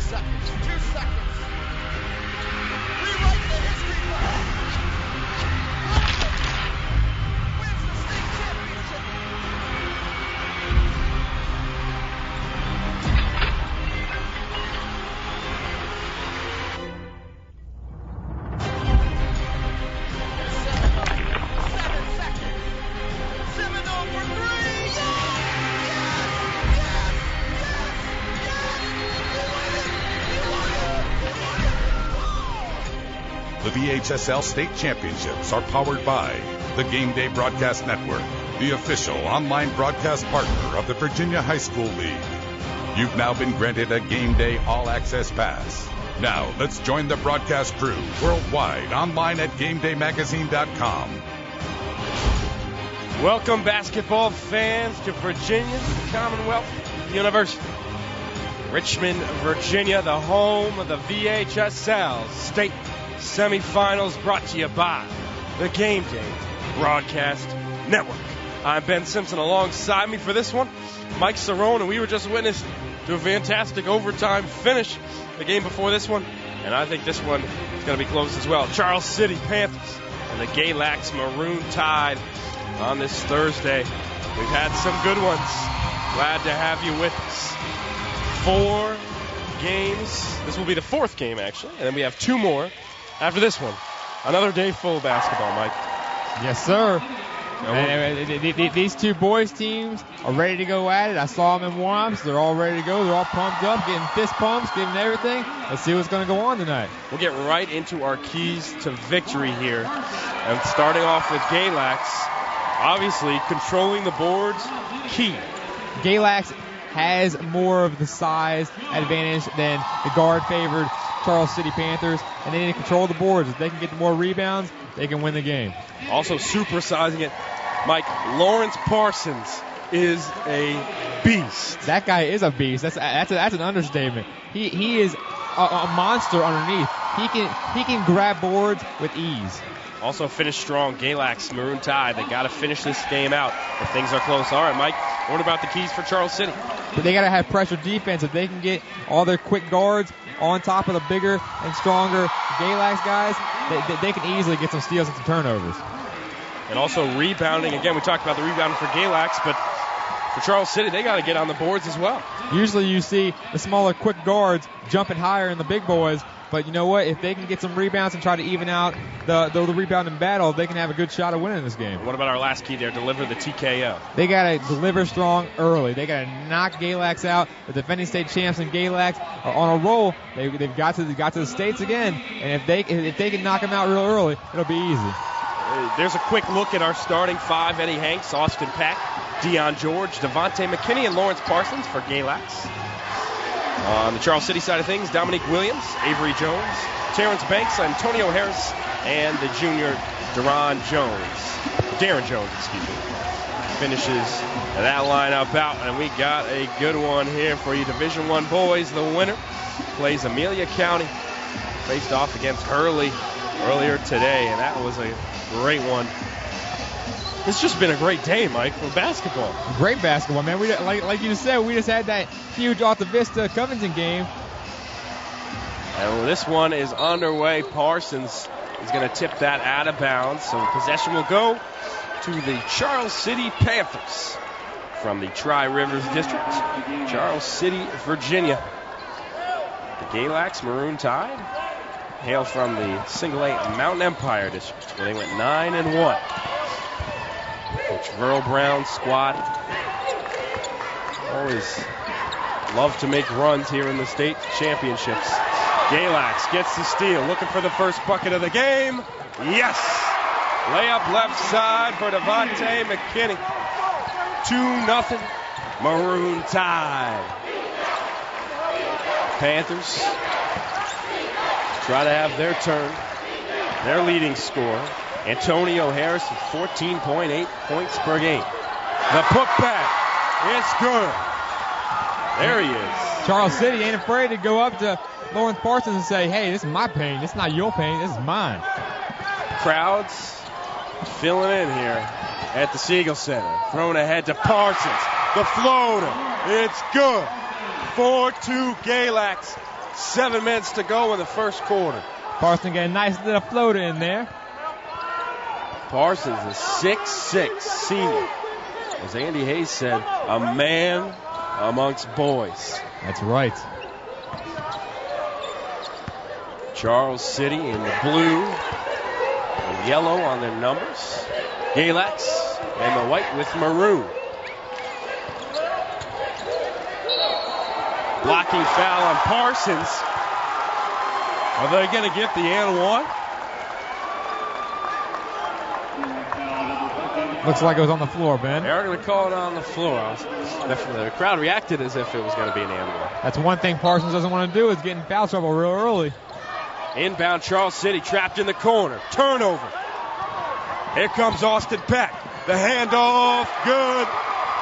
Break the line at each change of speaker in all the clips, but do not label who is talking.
seconds. 2 seconds. Rewrite the history book. Wins the state championship.
The VHSL State Championships are powered by the Game Day Broadcast Network, the official online broadcast partner of the Virginia High School League. You've now been granted a Game Day All-Access Pass. Now, let's join the broadcast crew worldwide online at GameDayMagazine.com.
Welcome, basketball fans, to Virginia's Commonwealth University. Richmond, Virginia, the home of the VHSL State Semifinals, brought to you by the Game Day Broadcast Network. I'm Ben Simpson. Alongside me for this one, Mike Cerrone, and we were just witness to a fantastic overtime finish the game before this one, and I think this one is going to be close as well. Charles City Panthers and the Galax Maroon Tide on this Thursday. We've had some good ones. Glad to have you with us. 4 games. This will be the 4th game, actually, and then we have 2 more after this one. Another day full of basketball, Mike.
Yes, sir. And these 2 boys teams are ready to go at it. I saw them in warm-ups. They're all ready to go. They're all pumped up, getting fist pumps, getting everything. Let's see what's going to go on tonight.
We'll get right into our keys to victory here. And starting off with Galax, obviously controlling the boards, key.
Galax has more of the size advantage than the guard-favored Charles City Panthers, and they need to control the boards. If they can get more rebounds, they can win the game.
Also supersizing it, Mike, Lawrence Parsons is a beast.
That guy is a beast. That's an understatement. He is a monster underneath. He can grab boards with ease.
Also finished strong, Galax Maroon Tide. They got to finish this game out if things are close. All right, Mike, what about the keys for Charles City?
But they got to have pressure defense. If they can get all their quick guards on top of the bigger and stronger Galax guys, they can easily get some steals and some turnovers.
And also rebounding. Again, we talked about the rebounding for Galax, but for Charles City, they got to get on the boards as well.
Usually you see the smaller quick guards jumping higher than the big boys. But you know what? If they can get some rebounds and try to even out the rebounding battle, they can have a good shot of winning this game.
What about our last key there? Deliver the TKO.
They got to deliver strong early. They got to knock Galax out. The defending state champs in Galax are on a roll. They've got to the States again, and if they can knock them out real early, it'll be easy.
There's a quick look at our starting 5. Eddie Hanks, Austin Peck, Deion George, Devontae McKinney, and Lawrence Parsons for Galax. On the Charles City side of things, Dominique Williams, Avery Jones, Terrence Banks, Antonio Harris, and the junior Darren Jones, finishes that lineup out, and we got a good one here for you. Division I boys, the winner plays Amelia County, faced off against Hurley earlier today, and that was a great one. It's just been a great day, Mike, for basketball.
Great basketball, man. We like you said, we just had that huge Alta Vista Covington game.
And this one is underway. Parsons is going to tip that out of bounds, so possession will go to the Charles City Panthers from the Tri-Rivers District, Charles City, Virginia. The Galax Maroon Tide hail from the Single A Mountain Empire District, where they went 9-1. Coach Verl Brown's squad always love to make runs here in the state championships. Galax gets the steal, looking for the first bucket of the game. Yes! Layup left side for Devontae McKinney. 2-0 Maroon Tide. Panthers try to have their turn. Their leading scorer, Antonio Harris, 14.8 points per game. The putback, it's good. There he is.
Charles City ain't afraid to go up to Lawrence Parsons and say, hey, this is my pain. This is not your pain. This is mine.
Crowds filling in here at the Siegel Center. Thrown ahead to Parsons. The floater. It's good. 4-2 Galax. 7 minutes to go in the first quarter.
Parsons getting a nice little floater in there.
Parsons is 6'6", senior. As Andy Hayes said, a man amongst boys.
That's right.
Charles City in the blue and yellow on their numbers. Galax and the white with maroon. Blocking foul on Parsons. Are they going to get the and one?
Looks like it was on the floor, Ben.
They're going to call it on the floor. The crowd reacted as if it was going to be an and one.
That's one thing Parsons doesn't want to do, is get in foul trouble real early.
Inbound Charles City, trapped in the corner. Turnover. Here comes Austin Peck. The handoff, good.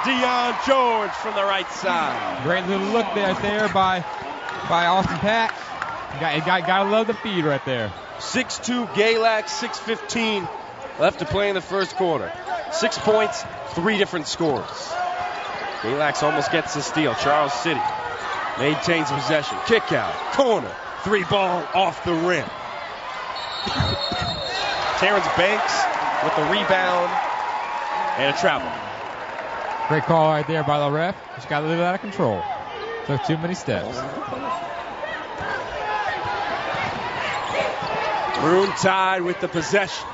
Deion George from the right side.
Great little look there by Austin Peck. Gotta love the feed right there.
6'2", Galax, 6:15 left to play in the first quarter. 6 points, 3 different scores. Galax almost gets the steal. Charles City maintains possession. Kick out, corner, 3-ball off the rim. Terrence Banks with the rebound and a travel.
Great call right there by the ref. Just got a little out of control. Took too many steps.
Maroon Tide with the possession.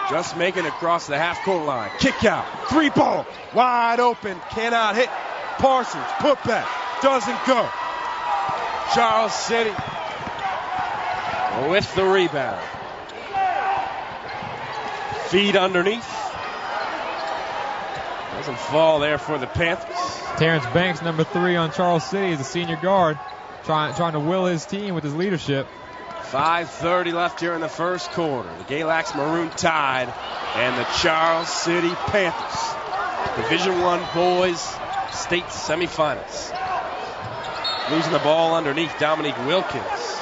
Just making it across the half-court line. Kick out. 3-ball. Wide open. Cannot hit. Parsons. Put back. Doesn't go. Charles City with the rebound. Feed underneath. Doesn't fall there for the Panthers.
Terrence Banks, number 3 on Charles City, is a senior guard, trying to will his team with his leadership.
5:30 left here in the first quarter. The Galax Maroon Tide and the Charles City Panthers. Division I boys state semifinals. Losing the ball underneath, Dominique Wilkins.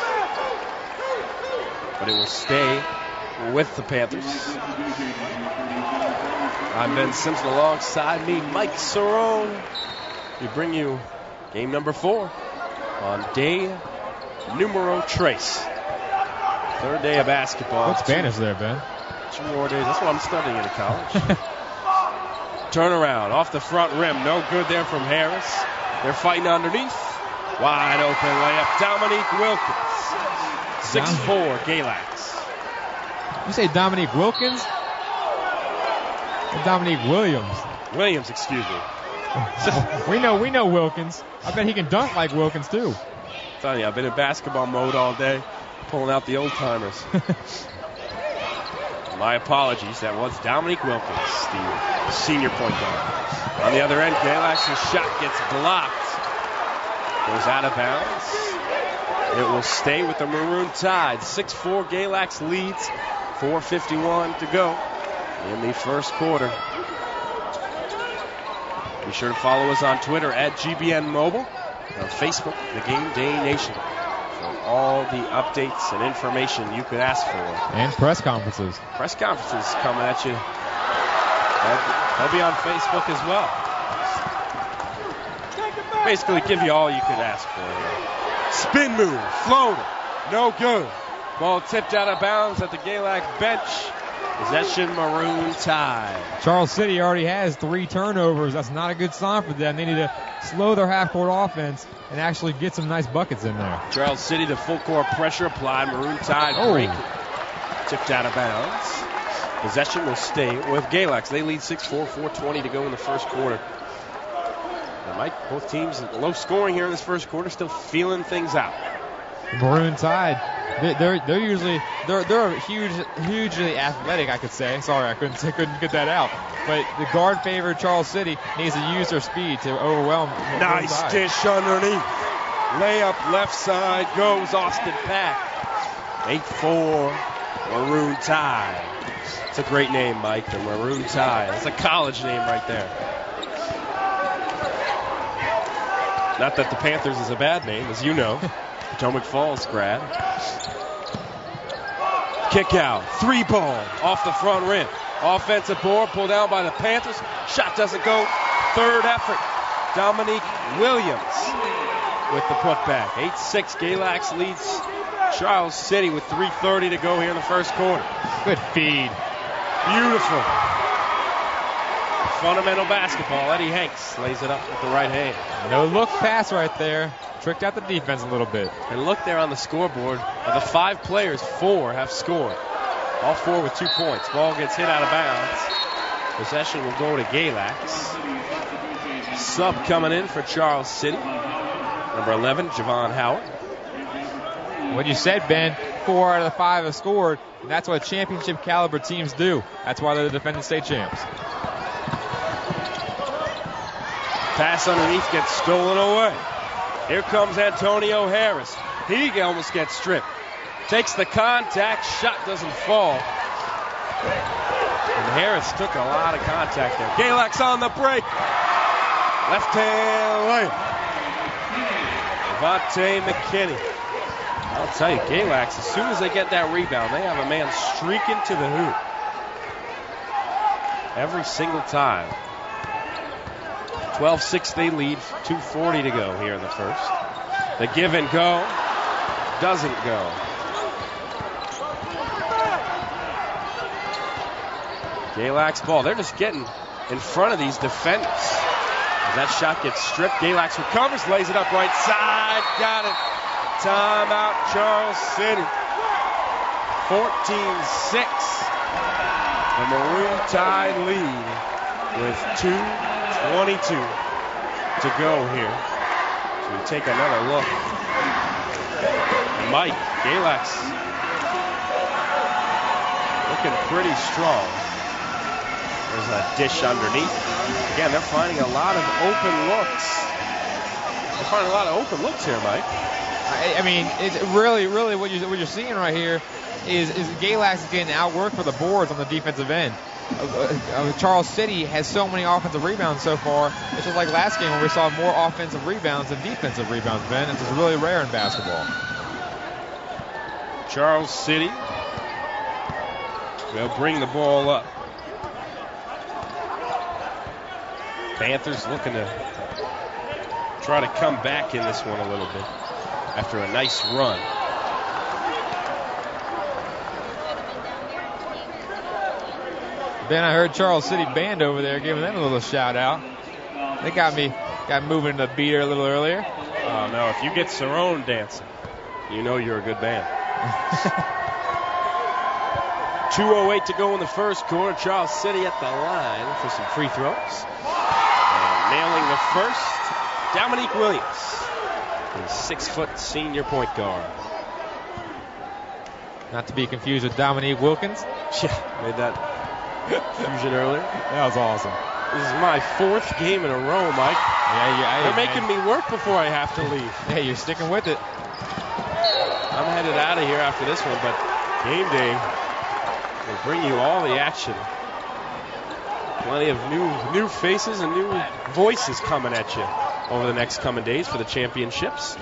But it will stay with the Panthers. I'm Ben Simpson, alongside me, Mike Cerrone. We bring you game number 4 on day numero tres. Third day of basketball.
Good Spanish there, Ben.
2 more days. That's what I'm studying in college. Turnaround off the front rim. No good there from Harris. They're fighting underneath. Wide open layup. Dominique Wilkins. 6'4", Galax.
You say Dominique Wilkins? Or Dominique Williams?
Williams, excuse me.
we know Wilkins. I bet he can dunk like Wilkins too.
I'm telling you, I've been in basketball mode all day, pulling out the old timers. My apologies. That was Dominique Wilkins, the senior point guard. On the other end, Galax's shot gets blocked. Goes out of bounds. It will stay with the Maroon Tide. 6'4", Galax leads. 4:51 to go in the first quarter. Be sure to follow us on Twitter at GBN Mobile, on Facebook, The Game Day Nation, for all the updates and information you could ask for.
And press conferences.
Press conferences coming at you. They'll be on Facebook as well. Basically give you all you could ask for. Spin move, floater, no good. Ball tipped out of bounds at the Galax bench. Possession, Maroon Tide.
Charles City already has 3 turnovers. That's not a good sign for them. They need to slow their half-court offense and actually get some nice buckets in there.
Charles City, the full-court pressure applied. Maroon Tide breaking. Tipped out of bounds. Possession will stay with Galax. They lead 6-4, 4:20 to go in the first quarter. And Mike, both teams low scoring here in this first quarter, still feeling things out.
Maroon Tide, they're hugely athletic, I could say. Sorry, I couldn't get that out. But the guard favored Charles City needs to use their speed to overwhelm.
Nice dish underneath. Layup left side goes Austin Peck. 8-4 Maroon Tide. It's a great name, Mike, the Maroon Tide. It's a college name right there. Not that the Panthers is a bad name, as you know. Potomac Falls grad. Kick out. 3-ball off the front rim. Offensive board pulled down by the Panthers. Shot doesn't go. Third effort. Dominique Williams with the putback. 8-6. Galax leads Charles City with 3:30 to go here in the first quarter.
Good feed.
Beautiful. Fundamental basketball. Eddie Hanks lays it up with the right hand.
No look pass right there. Tricked out the defense a little bit.
And look there on the scoreboard. Of the 5 players, 4 have scored. All 4 with 2 points. Ball gets hit out of bounds. Possession will go to Galax. Sub coming in for Charles City. Number 11, Javon Howard.
What you said, Ben, 4 out of the 5 have scored, and that's what championship caliber teams do. That's why they're the defending state champs.
Pass underneath gets stolen away. Here comes Antonio Harris. He almost gets stripped. Takes the contact, shot doesn't fall. And Harris took a lot of contact there. Galax on the break. Left hand layup. Devontae McKinney. I'll tell you, Galax, as soon as they get that rebound, they have a man streaking to the hoop. Every single time. 12-6 they lead, 2:40 to go here in the first. The give and go doesn't go. Galax ball. They're just getting in front of these defenders. As that shot gets stripped, Galax recovers, lays it up right side. Got it. Timeout, Charles City. 14-6. The Maroon Tide lead with 2:22 to go here. So we take another look. Mike, Galax looking pretty strong. There's a dish underneath. Again, they're finding a lot of open looks. They're finding a lot of open looks here, Mike.
I mean, it's really what you're seeing right here is Galax is getting outworked for the boards on the defensive end. Charles City has so many offensive rebounds so far. It's just like last game where we saw more offensive rebounds than defensive rebounds, Ben. It's just really rare in basketball.
Charles City will bring the ball up. Panthers looking to try to come back in this one a little bit after a nice run.
Ben, I heard Charles City Band over there giving them a little shout out. They got moving to the beat a little earlier.
Oh no, if you get Cerrone dancing, you know you're a good band. 2:08 to go in the first quarter. Charles City at the line for some free throws. And nailing the first, Dominique Williams, a 6-foot senior point guard.
Not to be confused with Dominique Wilkins.
Yeah, made that fusion earlier.
That was awesome.
This is my 4th game in a row, Mike.
Yeah,
they're making me work before I have to leave.
Yeah, you're sticking with it.
I'm headed out of here after this one, but game day will bring you all the action. Plenty of new faces and new voices coming at you over the next coming days for the championships.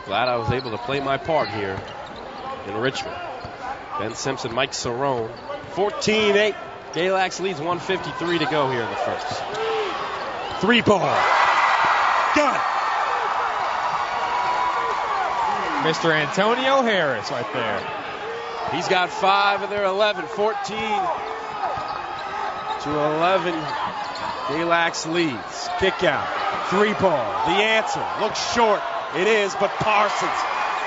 Glad I was able to play my part here in Richmond. Ben Simpson, Mike Cerrone. 14-8. Galax leads 1:53 to go here in the first. 3-ball. Got it.
Mr. Antonio Harris right there.
He's got 5 of their 11. 14-11. Galax leads. Kick out. 3-ball. The answer. Looks short. It is, but Parsons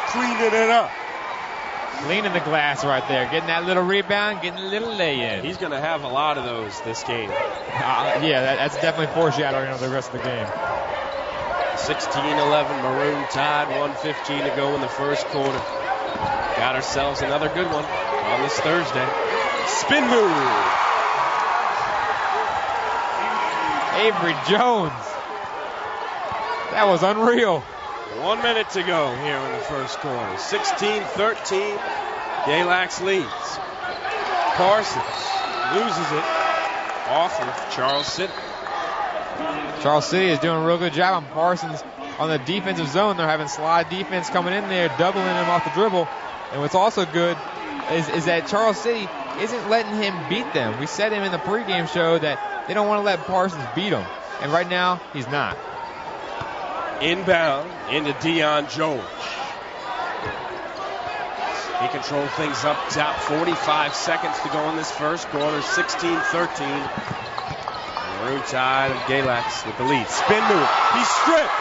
cleaning it up.
Cleaning the glass right there. Getting that little rebound, getting a little lay-in.
He's going to have a lot of those this game.
Yeah, that's definitely foreshadowing of the rest of the game.
16-11 Maroon Tide, 1:15 to go in the first quarter. Got ourselves another good one on this Thursday. Spin move.
Avery Jones. That was unreal.
1 minute to go here in the first quarter. 16-13. Galax leads. Parsons loses it off of Charles City.
Charles City is doing a real good job on Parsons on the defensive zone. They're having slide defense coming in there, doubling him off the dribble. And what's also good is that Charles City isn't letting him beat them. We said him in the pregame show that they don't want to let Parsons beat him. And right now, he's not.
Inbound into Deion George. He controlled things up top. 45 seconds to go in this first quarter. 16-13. Maroon Tide of Galax with the lead. Spin move. He's stripped.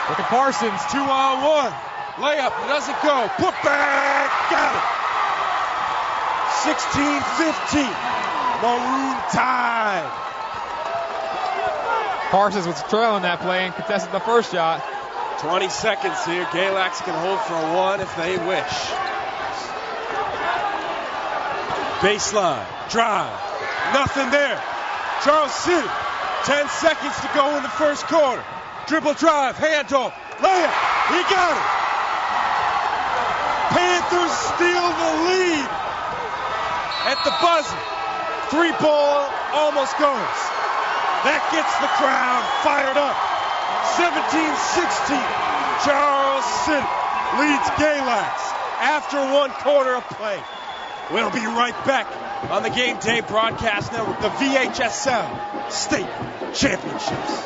Look at Parsons.
2-on-1. Layup. Doesn't go. Put back. Got it. 16-15. Maroon Tide.
Parsons was trailing that play and contested the first shot.
20 seconds here. Galax can hold for one if they wish. Baseline. Drive. Nothing there. Charles City. 10 seconds to go in the first quarter. Dribble drive. Handoff. Layup. He got it. Panthers steal the lead at the buzzer. 3-ball almost goes. That gets the crowd fired up. 17-16. Charles City leads Galax after 1 quarter of play. We'll be right back on the Game Day Broadcast Network, the VHSL State Championships.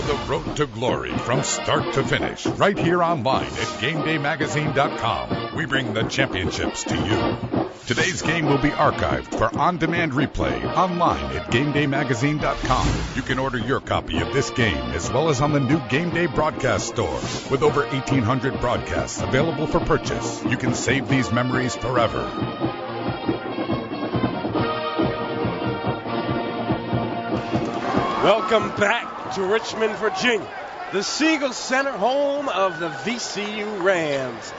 The road to glory from start to finish right here online at GameDayMagazine.com. We bring the championships to you. Today's game will be archived for on-demand replay online at GameDayMagazine.com. You can order your copy of this game as well as on the new Game Day Broadcast Store. With over 1,800 broadcasts available for purchase, you can save these memories forever.
Welcome back to Richmond, Virginia, the Siegel Center, home of the VCU Rams.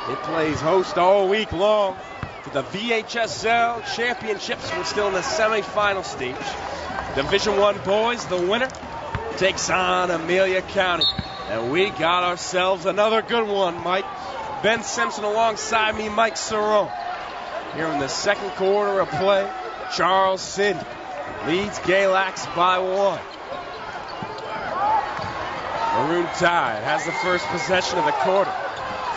It plays host all week long to the VHSL Championships. We're still in the semifinal stage. Division I boys, the winner takes on Amelia County. And we got ourselves another good one, Mike. Ben Simpson alongside me, Mike Cerrone. Here in the second quarter of play, Charles City leads Galax by 1. Maroon Tide has the first possession of the quarter.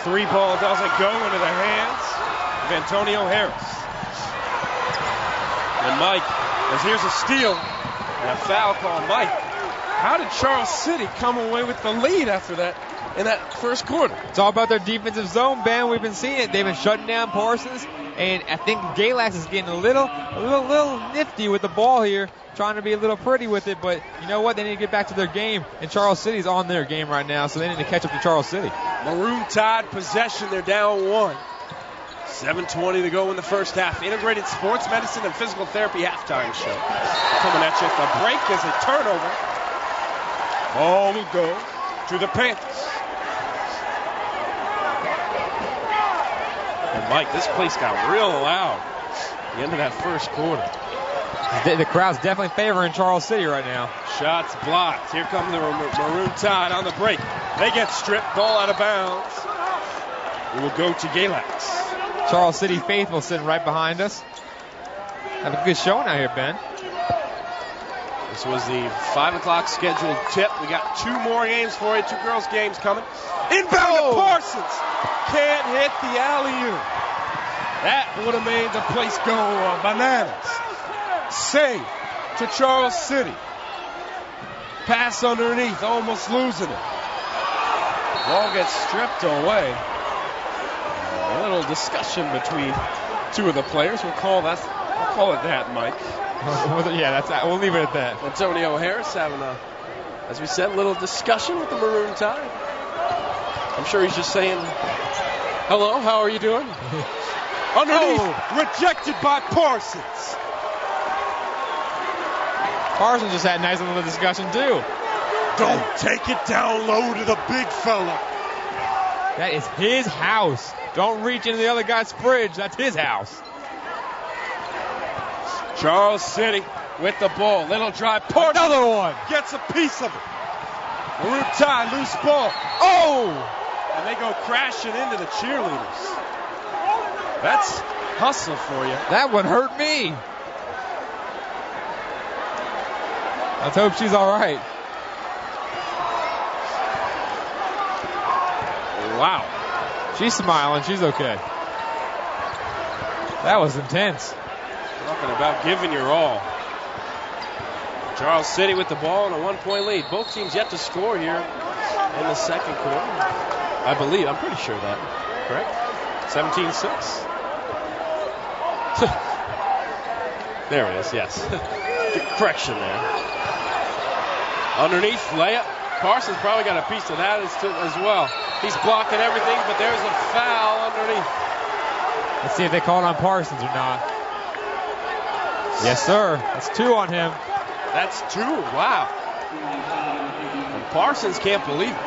3-ball doesn't go into the hands of Antonio Harris. And Mike, as here's a steal and a foul call. Mike, how did Charles City come away with the lead after that in that first quarter?
It's all about their defensive zone, Ben. We've been seeing it. They've been shutting down Parsons, and I think Galax is getting a little nifty with the ball here, trying to be a little pretty with it. But you know what? They need to get back to their game, and Charles City's on their game right now, so they need to catch up to Charles City.
Maroon Tide possession. They're down 1. 7:20 to go in the first half. Integrated Sports Medicine and Physical Therapy halftime show. Coming at you at the break is a turnover. Ball will go to the Panthers. And Mike, this place got real loud at the end of that first quarter.
The crowd's definitely favoring Charles City right now.
Shots blocked. Here come the Maroon Tide on the break. They get stripped, ball out of bounds. It will go to Galax.
Charles City faithful sitting right behind us. Have a good showing out here, Ben.
This was the 5 o'clock scheduled tip. We got 2 more games for you. 2 girls games coming. Inbound to Parsons. Can't hit the alley-oop. That would have made the place go bananas. Save to Charles City. Pass underneath, almost losing it. Ball gets stripped away. A little discussion between 2 of the players. We'll call it that, Mike.
Yeah, we'll leave it at that.
Antonio Harris having as we said, a little discussion with the Maroon Tide. I'm sure he's just saying, hello, how are you doing? Underneath, rejected by Parsons.
Parsons just had a nice little discussion, too.
Don't take it down low to the big fella.
That is his house. Don't reach into the other guy's fridge. That's his house.
Charles City with the ball. Little drive. Parsons
another one.
Gets a piece of it. Maroon Tide, loose ball. Oh! And they go crashing into the cheerleaders. That's hustle for you.
That one hurt me. Let's hope she's all right.
Wow.
She's smiling. She's okay. That was intense.
Talking about giving your all. Charles City with the ball and a 1-point lead. Both teams yet to score here in the second quarter. I believe. I'm pretty sure that. Correct? 17-6. There it is, yes. Good correction there. Underneath, layup. Parsons probably got a piece of that as well. He's blocking everything, but there's a foul underneath.
Let's see if they call it on Parsons or not. Yes, sir. That's 2 on him.
That's 2. Wow. And Parsons can't believe it.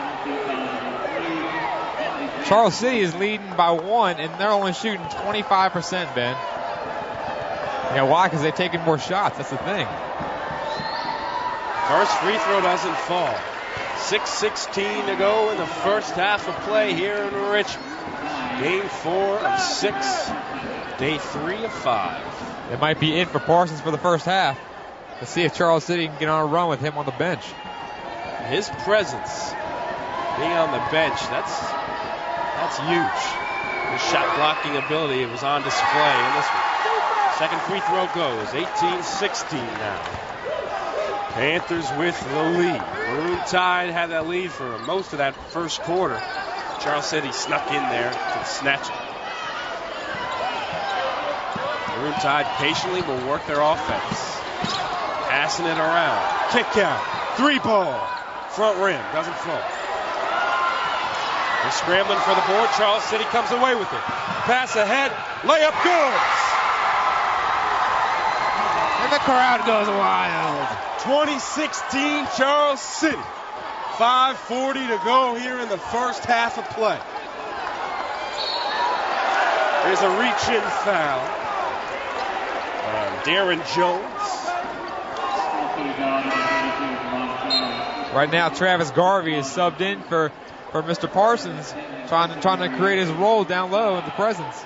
Charles City is leading by 1, and they're only shooting 25%, Ben. Yeah, why? Because they've taken more shots. That's the thing.
First free throw doesn't fall. 6:16 to go in the first half of play here in Richmond. Game 4 of 6, day 3 of 5.
It might be it for Parsons for the first half. Let's see if Charles City can get on a run with him on the bench.
His presence, being on the bench, that's huge. His shot blocking ability was on display in this one. Second free throw goes. 18-16 now. Panthers with the lead. Maroon Tide had that lead for most of that first quarter. Charles City snuck in there to snatch it. Maroon Tide patiently will work their offense. Passing it around. Kick out. 3-ball. Front rim. Doesn't fall. They're scrambling for the board. Charles City comes away with it. Pass ahead. Layup good.
And the crowd goes wild.
2016 Charles City. 5:40 to go here in the first half of play. There's a reach-in foul on Darren Jones.
Right now, Travis Garvey is subbed in for Mr. Parsons, trying to create his role down low in the presence.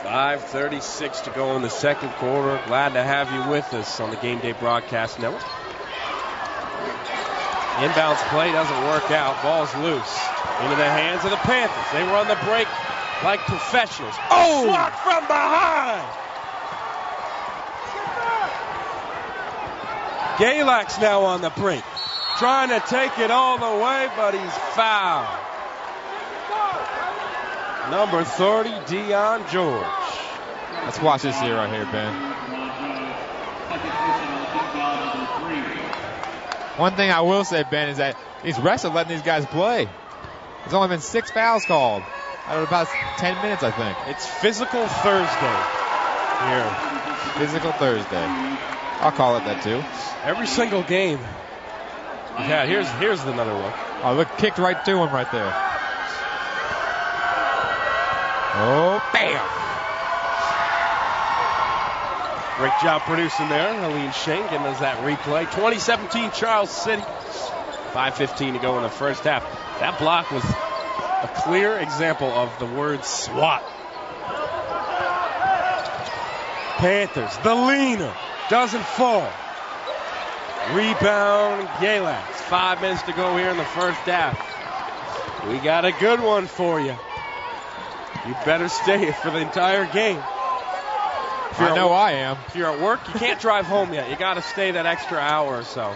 5:36 to go in the second quarter. Glad to have you with us on the Game Day Broadcast Network. Inbounds play doesn't work out. Ball's loose. Into the hands of the Panthers. They run the break like professionals. Oh! Shot from behind! Galax now on the break. Trying to take it all the way, but he's fouled. Number 30, Deion George.
Let's watch this here right here, Ben. One thing I will say, Ben, is that these refs are letting these guys play. There's only been 6 fouls called out of about 10 minutes, I think.
It's Physical Thursday here.
Physical Thursday. I'll call it that too.
Every single game. Yeah, here's another one.
Oh, look, kicked right to him right there. Oh, bam!
Great job producing there. Helene Shane giving us that replay. 2017 Charles City. 5:15 to go in the first half. That block was a clear example of the word SWAT. Panthers, the leaner, doesn't fall. Rebound, Galax. 5 minutes to go here in the first half. We got a good one for you. You better stay for the entire game.
I know I am.
If you're at work, you can't drive home yet. You got to stay that extra hour or so.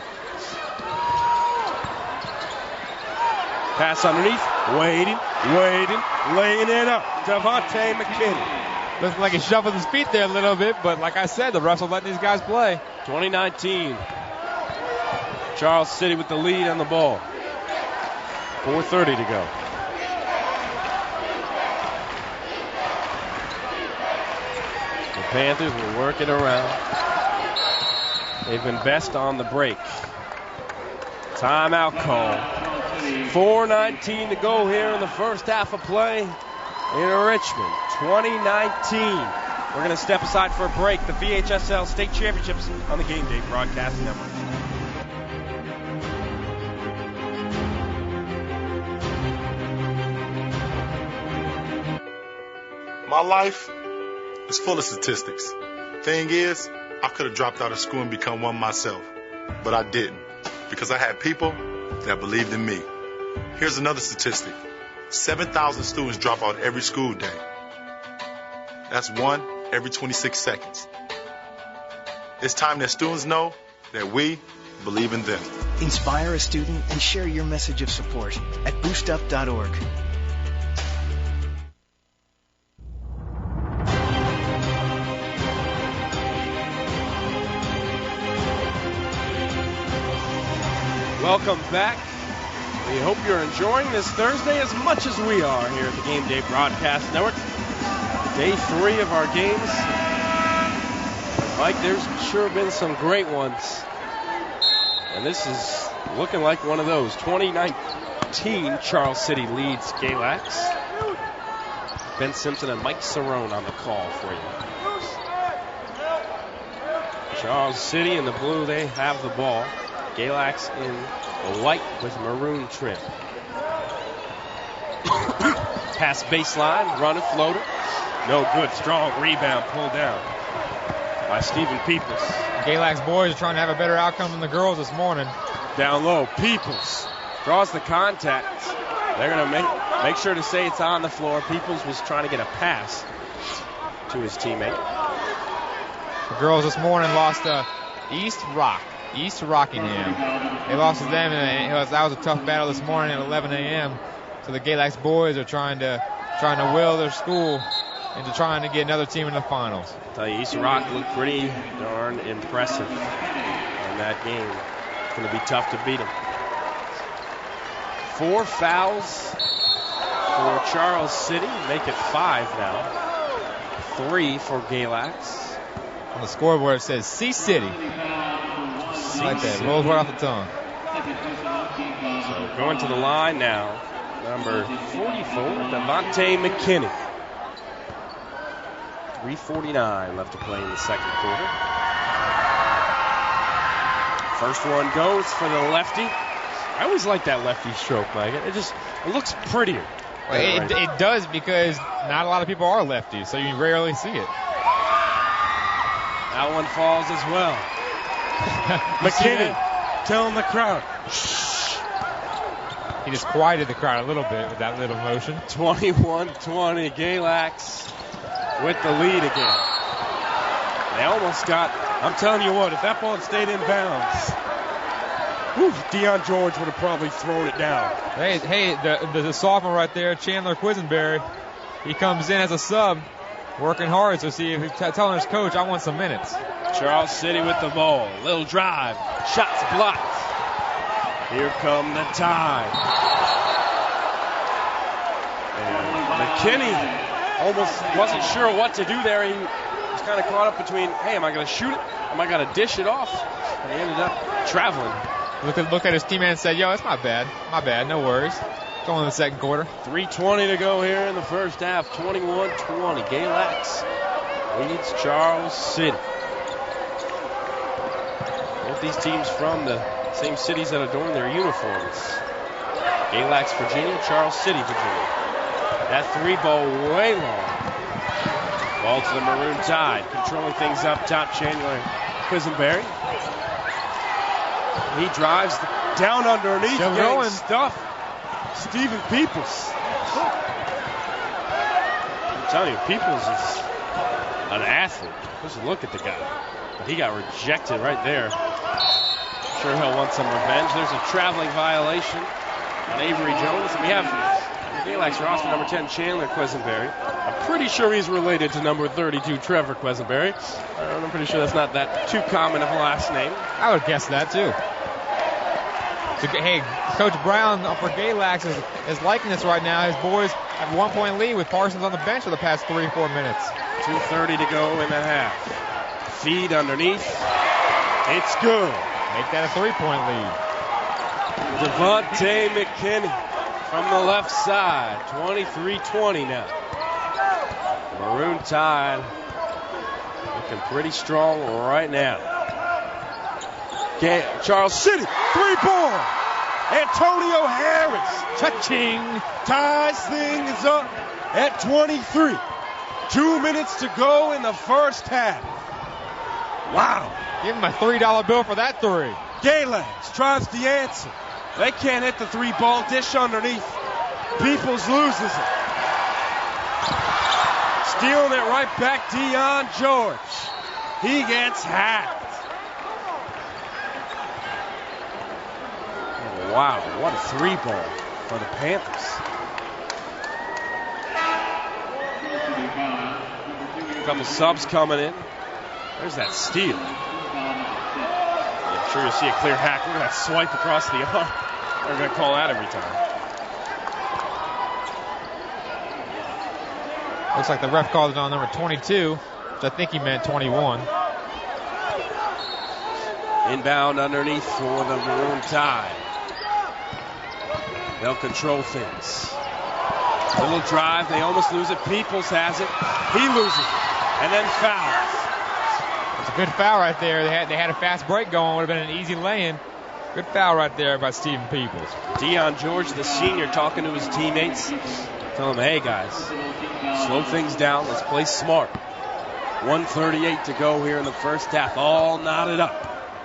Pass underneath. Waiting, laying it up. Devontae McKinney.
Looks like he shuffled his feet there a little bit, but like I said, the refs are letting these guys play.
2019. Charles City with the lead on the ball. 4:30 to go. The Panthers will work it around. They've been best on the break. Timeout call. 4:19 to go here in the first half of play in Richmond. 2019. We're going to step aside for a break. The VHSL State Championships on the Game Day Broadcast Network.
My life is full of statistics. Thing is, I could have dropped out of school and become one myself, but I didn't because I had people that believed in me. Here's another statistic. 7,000 students drop out every school day. That's 1 every 26 seconds. It's time that students know that we believe in them.
Inspire a student and share your message of support at boostup.org.
Welcome back. We hope you're enjoying this Thursday as much as we are here at the Game Day Broadcast Network. Day 3 of our games. Mike, there's sure been some great ones. And this is looking like one of those. 2019, Charles City leads Galax. Ben Simpson and Mike Cerrone on the call for you. Charles City in the blue, they have the ball. Galax in the white with maroon trim. Pass baseline, running floater. No good. Strong rebound pulled down by Stephen Peoples.
Galax boys are trying to have a better outcome than the girls this morning.
Down low, Peoples draws the contact. They're going to make sure to say it's on the floor. Peoples was trying to get a pass to his teammate.
The girls this morning lost to East Rockingham. They lost to them, and that was a tough battle this morning at 11 a.m. So the Galax boys are trying to will their school into trying to get another team in the finals.
I'll tell you, East Rock looked pretty darn impressive in that game. It's going to be tough to beat them. 4 fouls for Charles City, make it 5 now. 3 for Galax.
On the scoreboard it says C-City. I like that. Rolls right off the tongue.
So going to the line now, number 44, Devontae McKinney. 3:49 left to play in the second quarter. First one goes for the lefty. I always like that lefty stroke, Mike. It looks prettier.
Well, it does, because not a lot of people are lefties, so you rarely see it.
That one falls as well. McKinney telling the crowd, shh.
He just quieted the crowd a little bit with that little motion.
21-20, Galax with the lead again. They almost got, I'm telling you what, if that ball had stayed in bounds, Deion George would have probably thrown it down.
Hey, the sophomore right there, Chandler Quisenberry, he comes in as a sub, working hard, so see if he's telling his coach, I want some minutes.
Charles City with the ball. Little drive. Shots blocked. Here come the Tide. And McKinney almost wasn't sure what to do there. He was kind of caught up between, hey, am I going to shoot it? Am I going to dish it off? And he ended up traveling.
Looked at his teammate and said, yo, it's my bad, no worries. Going in the second quarter.
3:20 to go here in the first half. 21-20. Galax leads Charles City. Both these teams from the same cities that adorn their uniforms. Galax, Virginia, Charles City, Virginia. That 3-ball way long. Ball to the Maroon Tide. Controlling things up top, Chandler Quisenberry. He drives down underneath.
Still going.
Stuff. Stephen Peoples. I'm telling you, Peoples is an athlete. Just look at the guy. But he got rejected right there. Sure he'll want some revenge. There's a traveling violation on Avery Jones. And we have Galax roster number 10, Chandler Quisenberry. I'm pretty sure he's related to number 32, Trevor Quisenberry. I'm pretty sure that's not that too common of a last name.
I would guess that too. So, hey, Coach Brown for Galax is liking this right now. His boys have a 1-point lead with Parsons on the bench for the past 3-4 minutes.
2:30 to go in the half. Feed underneath. It's good.
Make that a 3-point lead.
Devontae McKinney from the left side. 23-20 now. The Maroon Tide looking pretty strong right now. Charles City, 3-ball. Antonio Harris, touching, ties things up at 23. 2 minutes to go in the first half. Wow.
Give him a $3 bill for that 3.
Galax tries the answer. They can't hit the 3-ball, dish underneath. Peoples loses it. Stealing it right back, Dion George. He gets hacked. Oh, wow, what a 3-ball for the Panthers. A couple subs coming in. There's that steal. I'm sure you'll see a clear hack. Look at that swipe across the arm. They're going to call that every time.
Looks like the ref called it on number 22, which I think he meant 21.
Inbound underneath for the Maroon Tide. They'll control things. Little drive, they almost lose it. Peoples has it. He loses it. And then fouls.
It's a good foul right there. They had a fast break going. Would have been an easy lay-in. Good foul right there by Stephen Peoples.
Dion George, the senior, talking to his teammates. Tell them, hey, guys, slow things down. Let's play smart. 1:38 to go here in the first half. All knotted up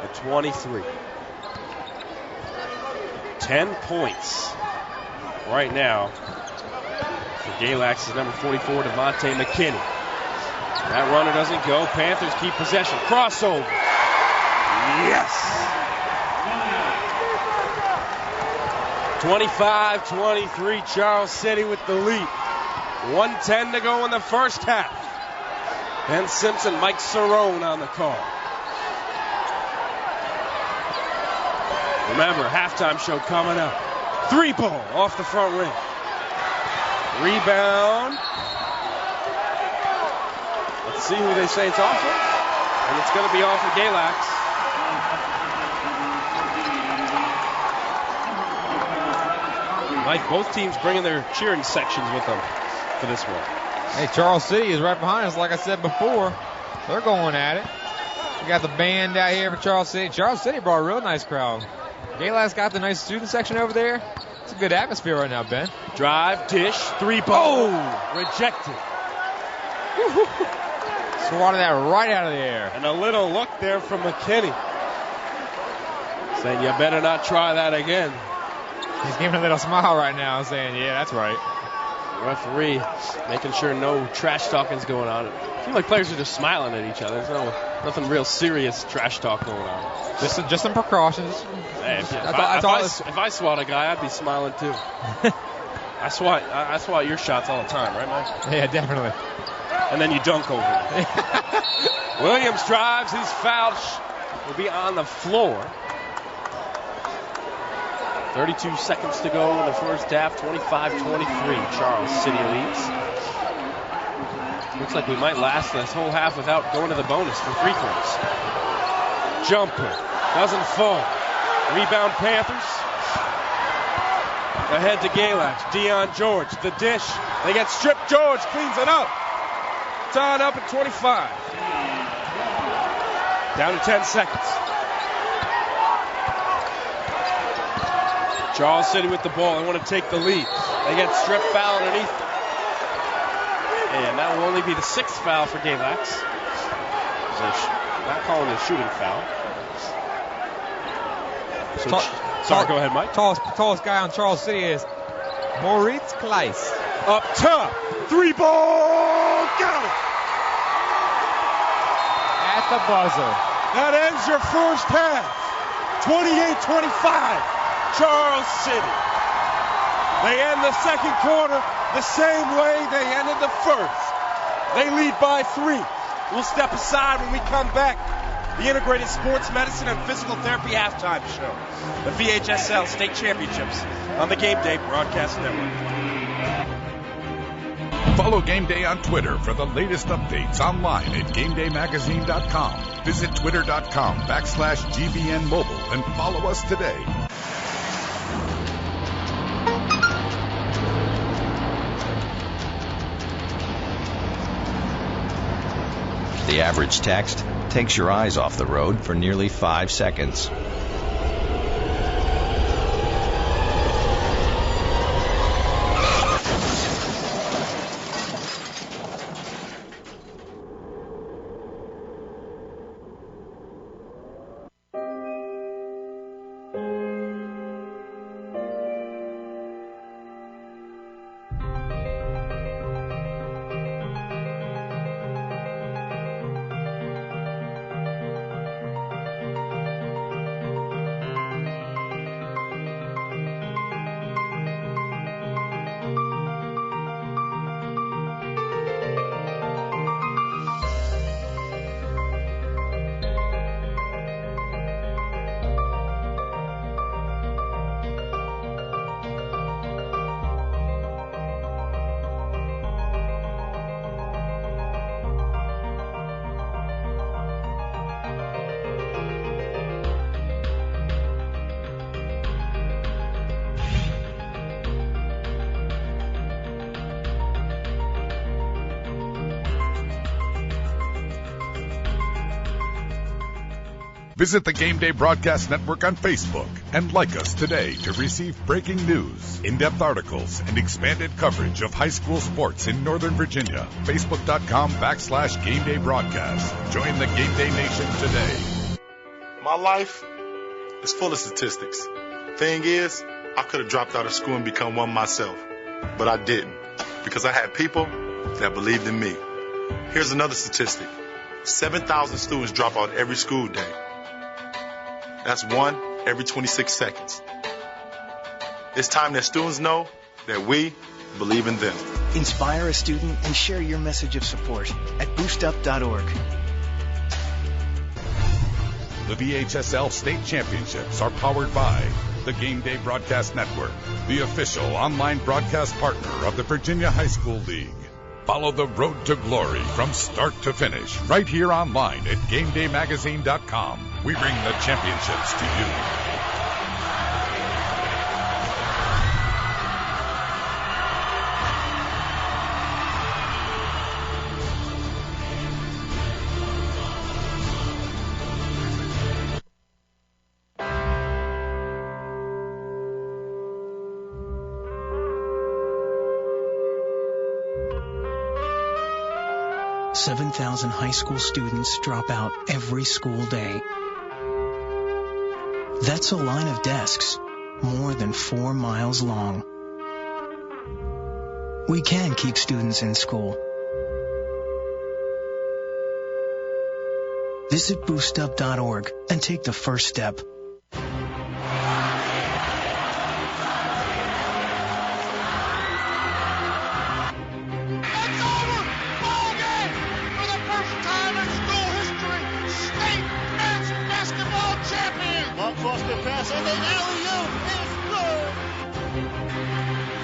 at 23. 10 points right now for Galax's number 44, Devontae McKinney. That runner doesn't go. Panthers keep possession. Crossover. Yes. 25-23, Charles City with the lead. 1:10 to go in the first half. Ben Simpson, Mike Cerrone on the call. Remember, halftime show coming up. 3-ball off the front rim. Rebound. Let's see who they say it's off of. And it's going to be off of Galax. Like both teams bringing their cheering sections with them for this one.
Hey, Charles City is right behind us. Like I said before, they're going at it. We got the band out here for Charles City. Charles City brought a real nice crowd. Galax got the nice student section over there. It's a good atmosphere right now, Ben.
Drive, dish, 3-ball. Oh, rejected.
Swatted that right out of the air.
And a little look there from McKinney. Saying, you better not try that again.
He's giving a little smile right now, saying, yeah, that's right.
Referee making sure no trash talking's going on. It seems like players are just smiling at each other. There's nothing real serious trash talk going on.
Just some precautions.
Hey, if I swat a guy, I'd be smiling too. I swat your shots all the time, right, Mike?
Yeah, definitely.
And then you dunk over him. Williams drives. He's fouled. Will be on the floor. 32 seconds to go in the first half. 25-23. Charles City leads. Looks like we might last this whole half without going to the bonus for free throws. Jumper. Doesn't fall. Rebound Panthers. Ahead to Galax. Dion George. The dish. They get stripped. George cleans it up. Tied up at 25. Down to 10 seconds. Charles City with the ball. They want to take the lead. They get strip foul underneath. And that will only be the 6th foul for Galax. Not calling it a shooting foul. Sorry, go ahead, Mike.
Tallest guy on Charles City is Moritz Kleiss.
Up top. 3-ball. Got it.
At the buzzer.
That ends your first half. 28-25. Charles City. They end the second quarter the same way they ended the first. They lead by 3. We'll step aside when we come back. The Integrated Sports Medicine and Physical Therapy Halftime Show. The VHSL State Championships on the Game Day Broadcast Network.
Follow Game Day on Twitter for the latest updates online at GameDayMagazine.com. Visit Twitter.com/GBN Mobile and follow us today.
The average text takes your eyes off the road for nearly 5 seconds.
Visit the Game Day Broadcast Network on Facebook and like us today to receive breaking news, in-depth articles, and expanded coverage of high school sports in Northern Virginia. Facebook.com/Game Day Broadcast. Join the Game Day Nation today.
My life is full of statistics. Thing is, I could have dropped out of school and become one myself, but I didn't because I had people that believed in me. Here's another statistic. 7,000 students drop out every school day. That's one every 26 seconds. It's time that students know that we believe in them.
Inspire a student and share your message of support at boostup.org.
The VHSL State Championships are powered by the Game Day Broadcast Network, the official online broadcast partner of the Virginia High School League. Follow the road to glory from start to finish right here online at GameDayMagazine.com. We bring the championships to you.
$7,000 high school students drop out every school day. That's a line of desks more than 4 miles long. We can keep students in school. Visit boostup.org and take the first step.
Pass and then alley-oop is good.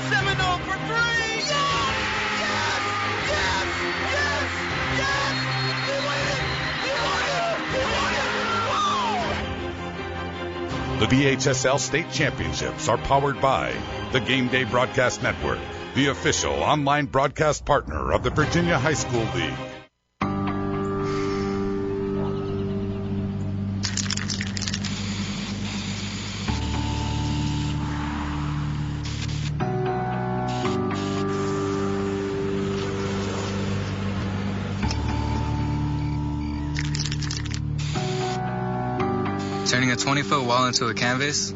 Seminole for three. Yes! Yes! Yes! Yes! Yes! He won it! He won it! He won it! Whoa!
The VHSL State Championships are powered by the Game Day Broadcast Network, the official online broadcast partner of the Virginia High School League.
Turning a 20-foot wall into a canvas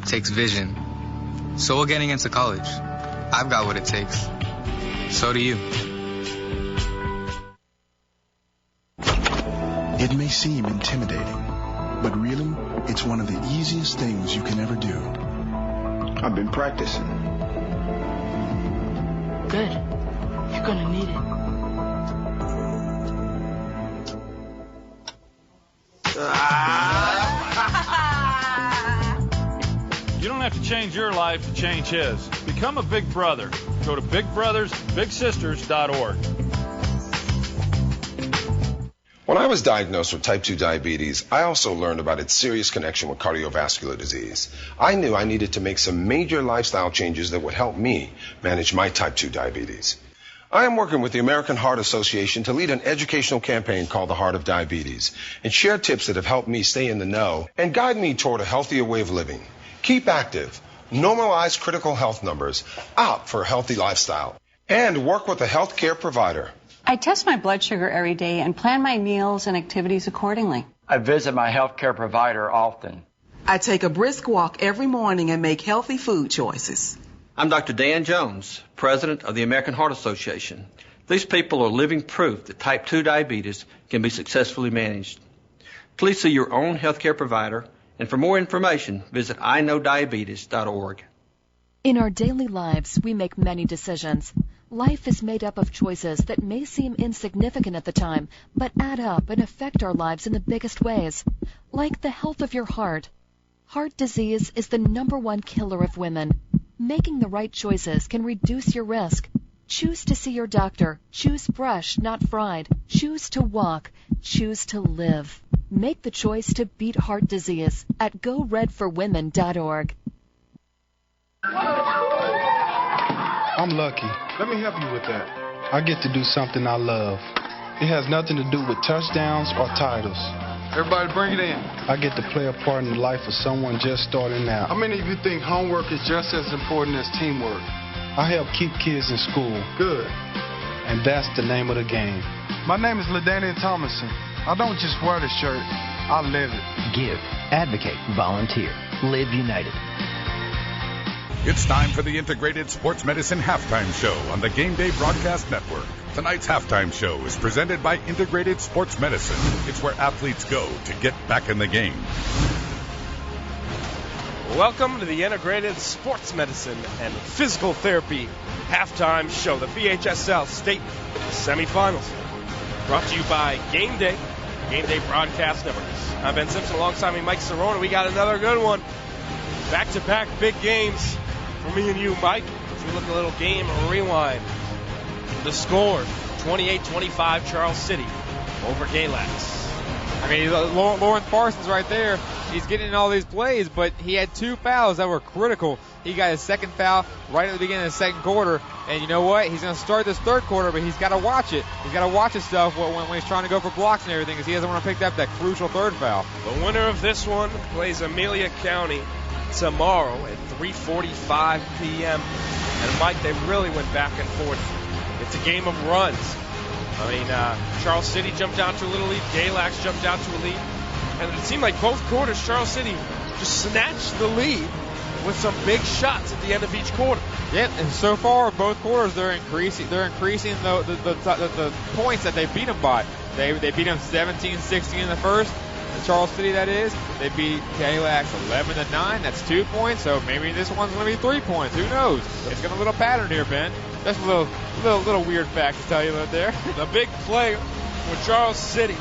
takes vision. So will getting into college. I've got what it takes. So do you.
It may seem intimidating, but really, it's one of the easiest things you can ever do. I've been practicing.
Good. You're gonna need it.
You don't have to change your life to change his. Become a big brother. Go to bigbrothersbigsisters.org.
When I was diagnosed with type 2 diabetes, I also learned about its serious connection with cardiovascular disease. I knew I needed to make some major lifestyle changes that would help me manage my type 2 diabetes. I am working with the American Heart Association to lead an educational campaign called The Heart of Diabetes and share tips that have helped me stay in the know and guide me toward a healthier way of living. Keep active, normalize critical health numbers, opt for a healthy lifestyle, and work with a health care provider.
I test my blood sugar every day and plan my meals and activities accordingly.
I visit my health care provider often.
I take a brisk walk every morning and make healthy food choices.
I'm Dr. Dan Jones, president of the American Heart Association. These people are living proof that type 2 diabetes can be successfully managed. Please see your own health care provider, and for more information, visit iknowdiabetes.org.
In our daily lives, we make many decisions. Life is made up of choices that may seem insignificant at the time, but add up and affect our lives in the biggest ways, like the health of your heart. Heart disease is the #1 killer of women. Making the right choices can reduce your risk. Choose to see your doctor. Choose fresh, not fried. Choose to walk. Choose to live. Make the choice to beat heart disease at GoRedForWomen.org.
I'm lucky. Let me help you with that. I get to do something I love. It has nothing to do with touchdowns or titles. Everybody bring it in.
I get to play a part in the life of someone just starting out.
How many of you think homework is just as important as teamwork?
I help keep kids in school.
Good.
And that's the name of the game.
My name is LaDainian Thomason. I don't just wear the shirt, I live it.
Give, advocate, volunteer. Live United.
It's time for the Integrated Sports Medicine Halftime Show on the Game Day Broadcast Network. Tonight's halftime show is presented by Integrated Sports Medicine. It's where athletes go to get back in the game.
Welcome to the Integrated Sports Medicine and Physical Therapy Halftime Show, the VHSL State Semifinals. Brought to you by Game Day Broadcast Network. I'm Ben Simpson, alongside me Mike Cerrone. We got another good one. Back-to-back big games for me and you, Mike. As we look at a little game rewind. The score, 28-25, Charles City over Galax.
I mean, Lawrence Parsons right there. He's getting in all these plays, but he had 2 fouls that were critical. He got his second foul right at the beginning of the second quarter. And you know what? He's going to start this third quarter, but he's got to watch it. He's got to watch his stuff when he's trying to go for blocks and everything, because he doesn't want to pick up that crucial third foul.
The winner of this one plays Amelia County tomorrow at 3:45 p.m. And Mike, they really went back and forth. It's a game of runs. I mean, Charles City jumped out to a little lead. Galax jumped out to a lead. And it seemed like both quarters, Charles City just snatched the lead with some big shots at the end of each quarter.
Yeah, and so far, both quarters, they're increasing the points that they beat them by. They beat them 17-16 in the first. Charles City, that is. They beat Galax 11-9. That's 2 points. So maybe this one's going to be 3 points. Who knows? It's got a little pattern here, Ben. That's a little weird fact to tell you right there.
The big play for Charles City,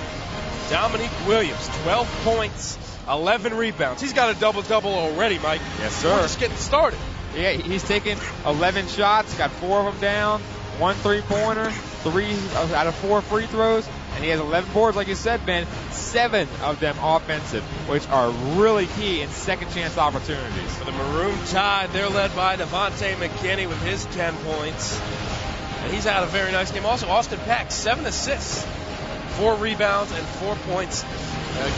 Dominique Williams, 12 points, 11 rebounds. He's got a double-double already, Mike.
Yes, sir.
We're just getting started.
Yeah, he's taken 11 shots, got 4 of them down, 1 3-pointer, 3 out of 4 free throws, and he has 11 boards, like you said, Ben. 7 of them offensive, which are really key in second-chance opportunities.
For the Maroon Tide, they're led by Devontae McKinney with his 10 points. And he's had a very nice game. Also, Austin Peck, 7 assists, 4 rebounds, and 4 points.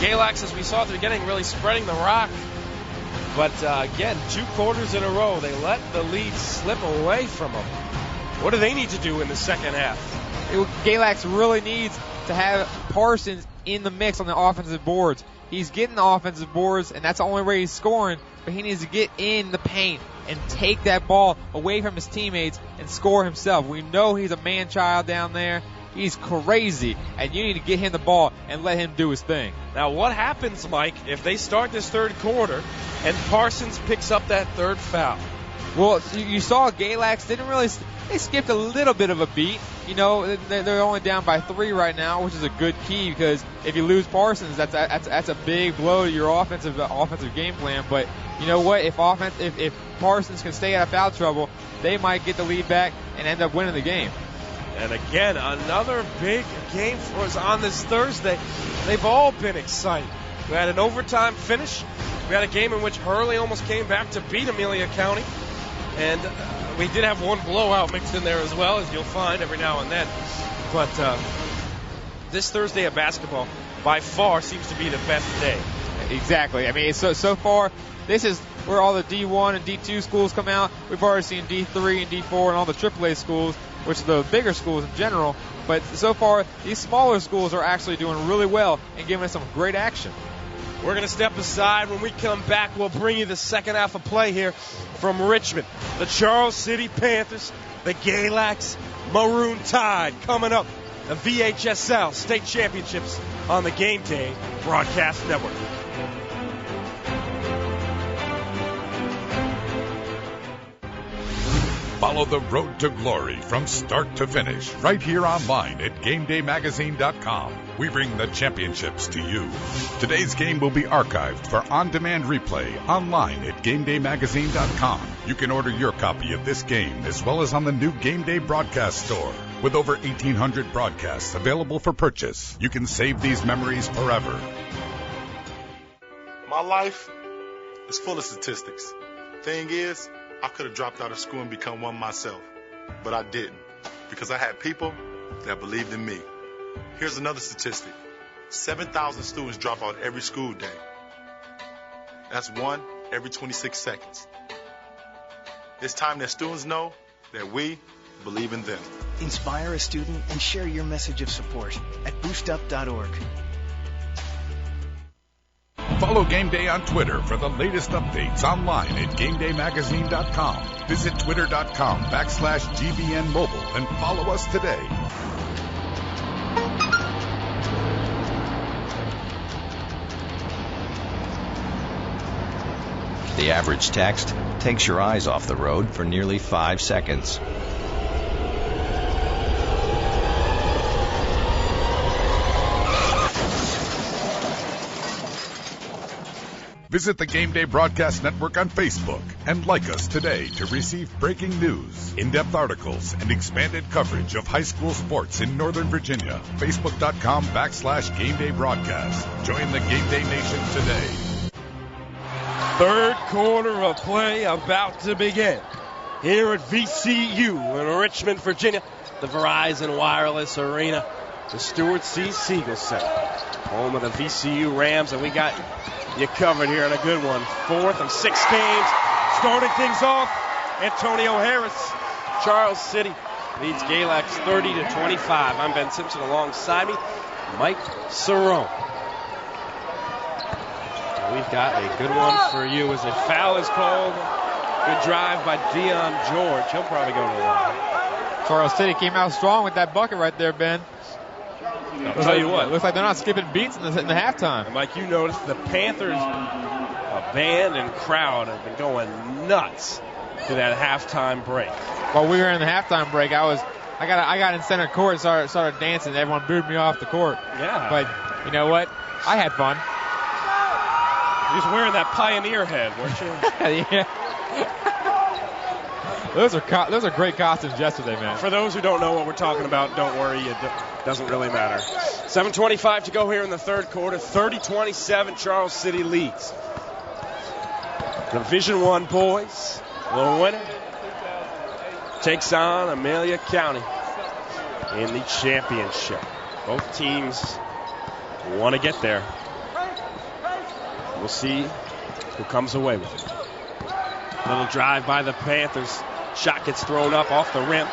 Galax, as we saw at the beginning, really spreading the rock. But again, 2 quarters in a row, they let the lead slip away from them. What do they need to do in the second half?
Galax really needs to have Parsons in the mix on the offensive boards. He's getting the offensive boards, and that's the only way he's scoring, but he needs to get in the paint and take that ball away from his teammates and score himself. We know he's a man-child down there. He's crazy, and you need to get him the ball and let him do his thing.
Now, what happens, Mike, if they start this third quarter and Parsons picks up that third foul?
Well, you saw Galax they skipped a little bit of a beat. You know, they're only down by 3 right now, which is a good key, because if you lose Parsons, that's a big blow to your offensive game plan. But you know what? If Parsons can stay out of foul trouble, they might get the lead back and end up winning the game.
And again, another big game for us on this Thursday. They've all been exciting. We had an overtime finish. We had a game in which Hurley almost came back to beat Amelia County. And we did have one blowout mixed in there as well, as you'll find every now and then. But this Thursday of basketball, by far, seems to be the best day.
Exactly. I mean, so far, this is where all the D1 and D2 schools come out. We've already seen D3 and D4 and all the AAA schools, which are the bigger schools in general. But so far, these smaller schools are actually doing really well and giving us some great action.
We're going to step aside. When we come back, we'll bring you the second half of play here from Richmond. The Charles City Panthers, the Galax Maroon Tide coming up. The VHSL State Championships on the Game Day Broadcast Network.
Follow the road to glory from start to finish right here online at GameDayMagazine.com. We bring the championships to you. Today's game will be archived for on-demand replay online at GameDayMagazine.com. You can order your copy of this game as well as on the new Game Day Broadcast Store. With over 1,800 broadcasts available for purchase, you can save these memories forever.
My life is full of statistics. Thing is, I could have dropped out of school and become one myself, but I didn't, because I had people that believed in me. Here's another statistic. 7,000 students drop out every school day. That's one every 26 seconds. It's time that students know that we believe in them.
Inspire a student and share your message of support at boostup.org.
Follow Game Day on Twitter for the latest updates online at GameDayMagazine.com. Visit Twitter.com/GBN Mobile and follow us today.
The average text takes your eyes off the road for nearly 5 seconds.
Visit the Game Day Broadcast Network on Facebook and like us today to receive breaking news, in-depth articles, and expanded coverage of high school sports in Northern Virginia. Facebook.com/Game Day Broadcast. Join the Game Day Nation today.
Third quarter of play about to begin here at VCU in Richmond, Virginia, the Verizon Wireless Arena, the Stuart C. Siegel Center, home of the VCU Rams, and we got you covered here in a good one. 4th of 6 games, starting things off. Antonio Harris, Charles City leads Galax 30-25. I'm Ben Simpson, alongside me, Mike Cerrone. We've got a good one for you as a foul is called. Good drive by Dion George. He'll probably go to the line.
Charles City came out strong with that bucket right there, Ben.
I'll tell you what.
Looks like they're not skipping beats in the halftime.
And Mike, you noticed the Panthers band and crowd have been going nuts to that halftime break.
While we were in the halftime break, I got in center court and started dancing. Everyone booed me off the court.
Yeah.
But you know what? I had fun.
You was wearing that Pioneer head, weren't you?
Yeah. Those are great costumes yesterday, man.
For those who don't know what we're talking about, don't worry, it doesn't really matter. 7:25 to go here in the third quarter. 30-27, Charles City leads. Division I boys, the winner takes on Amelia County in the championship. Both teams want to get there. We'll see who comes away with it. Little drive by the Panthers. Shot gets thrown up off the rim.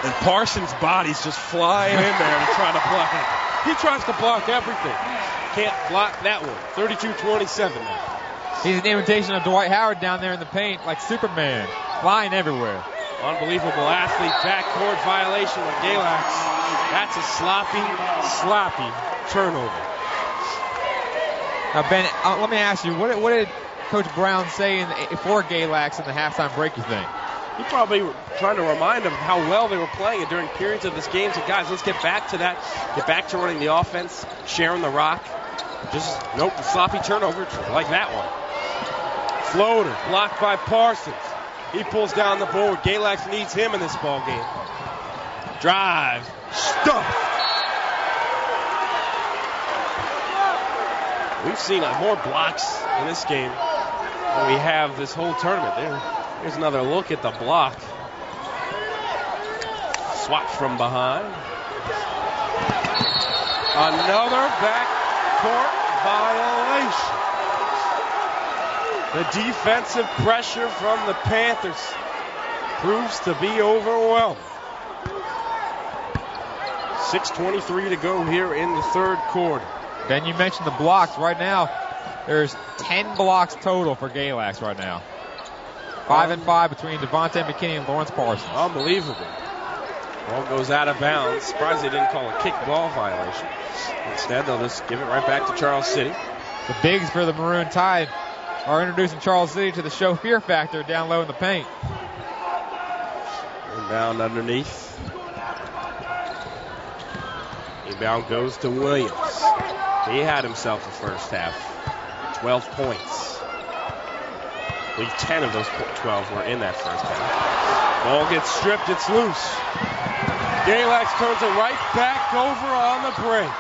And Parsons' body's just flying in there and trying to block it. He tries to block everything. Can't block that one. 32-27 now.
He's an imitation of Dwight Howard down there in the paint, like Superman, flying everywhere.
Unbelievable athlete. Backcourt violation with Galax. That's a sloppy turnover.
Now, Ben, let me ask you, what did Coach Brown say for Galax in the halftime break, you think?
He probably trying to remind them how well they were playing during periods of this game. So, guys, let's get back to that. Get back to running the offense, sharing the rock. Sloppy turnover like that one. Floater, blocked by Parsons. He pulls down the board. Galax needs him in this ball game. Drive. Stuff. We've seen more blocks in this game than we have this whole tournament. Here's another look at the block. Swat from behind. Another backcourt violation. The defensive pressure from the Panthers proves to be overwhelming. 6:23 to go here in the third quarter.
Ben, you mentioned the blocks. Right now, there's 10 blocks total for Galax right now. 5 and 5 between Devontae McKinney and Lawrence Parsons.
Unbelievable. Ball goes out of bounds. Surprised they didn't call a kick ball violation. Instead, they'll just give it right back to Charles City.
The bigs for the Maroon Tide are introducing Charles City to the show fear factor down low in the paint.
Inbound underneath. Inbound goes to Williams. He had himself a first half. 12 points. I believe 10 of those 12 were in that first half. Ball gets stripped. It's loose. Galax turns it right back over on the break.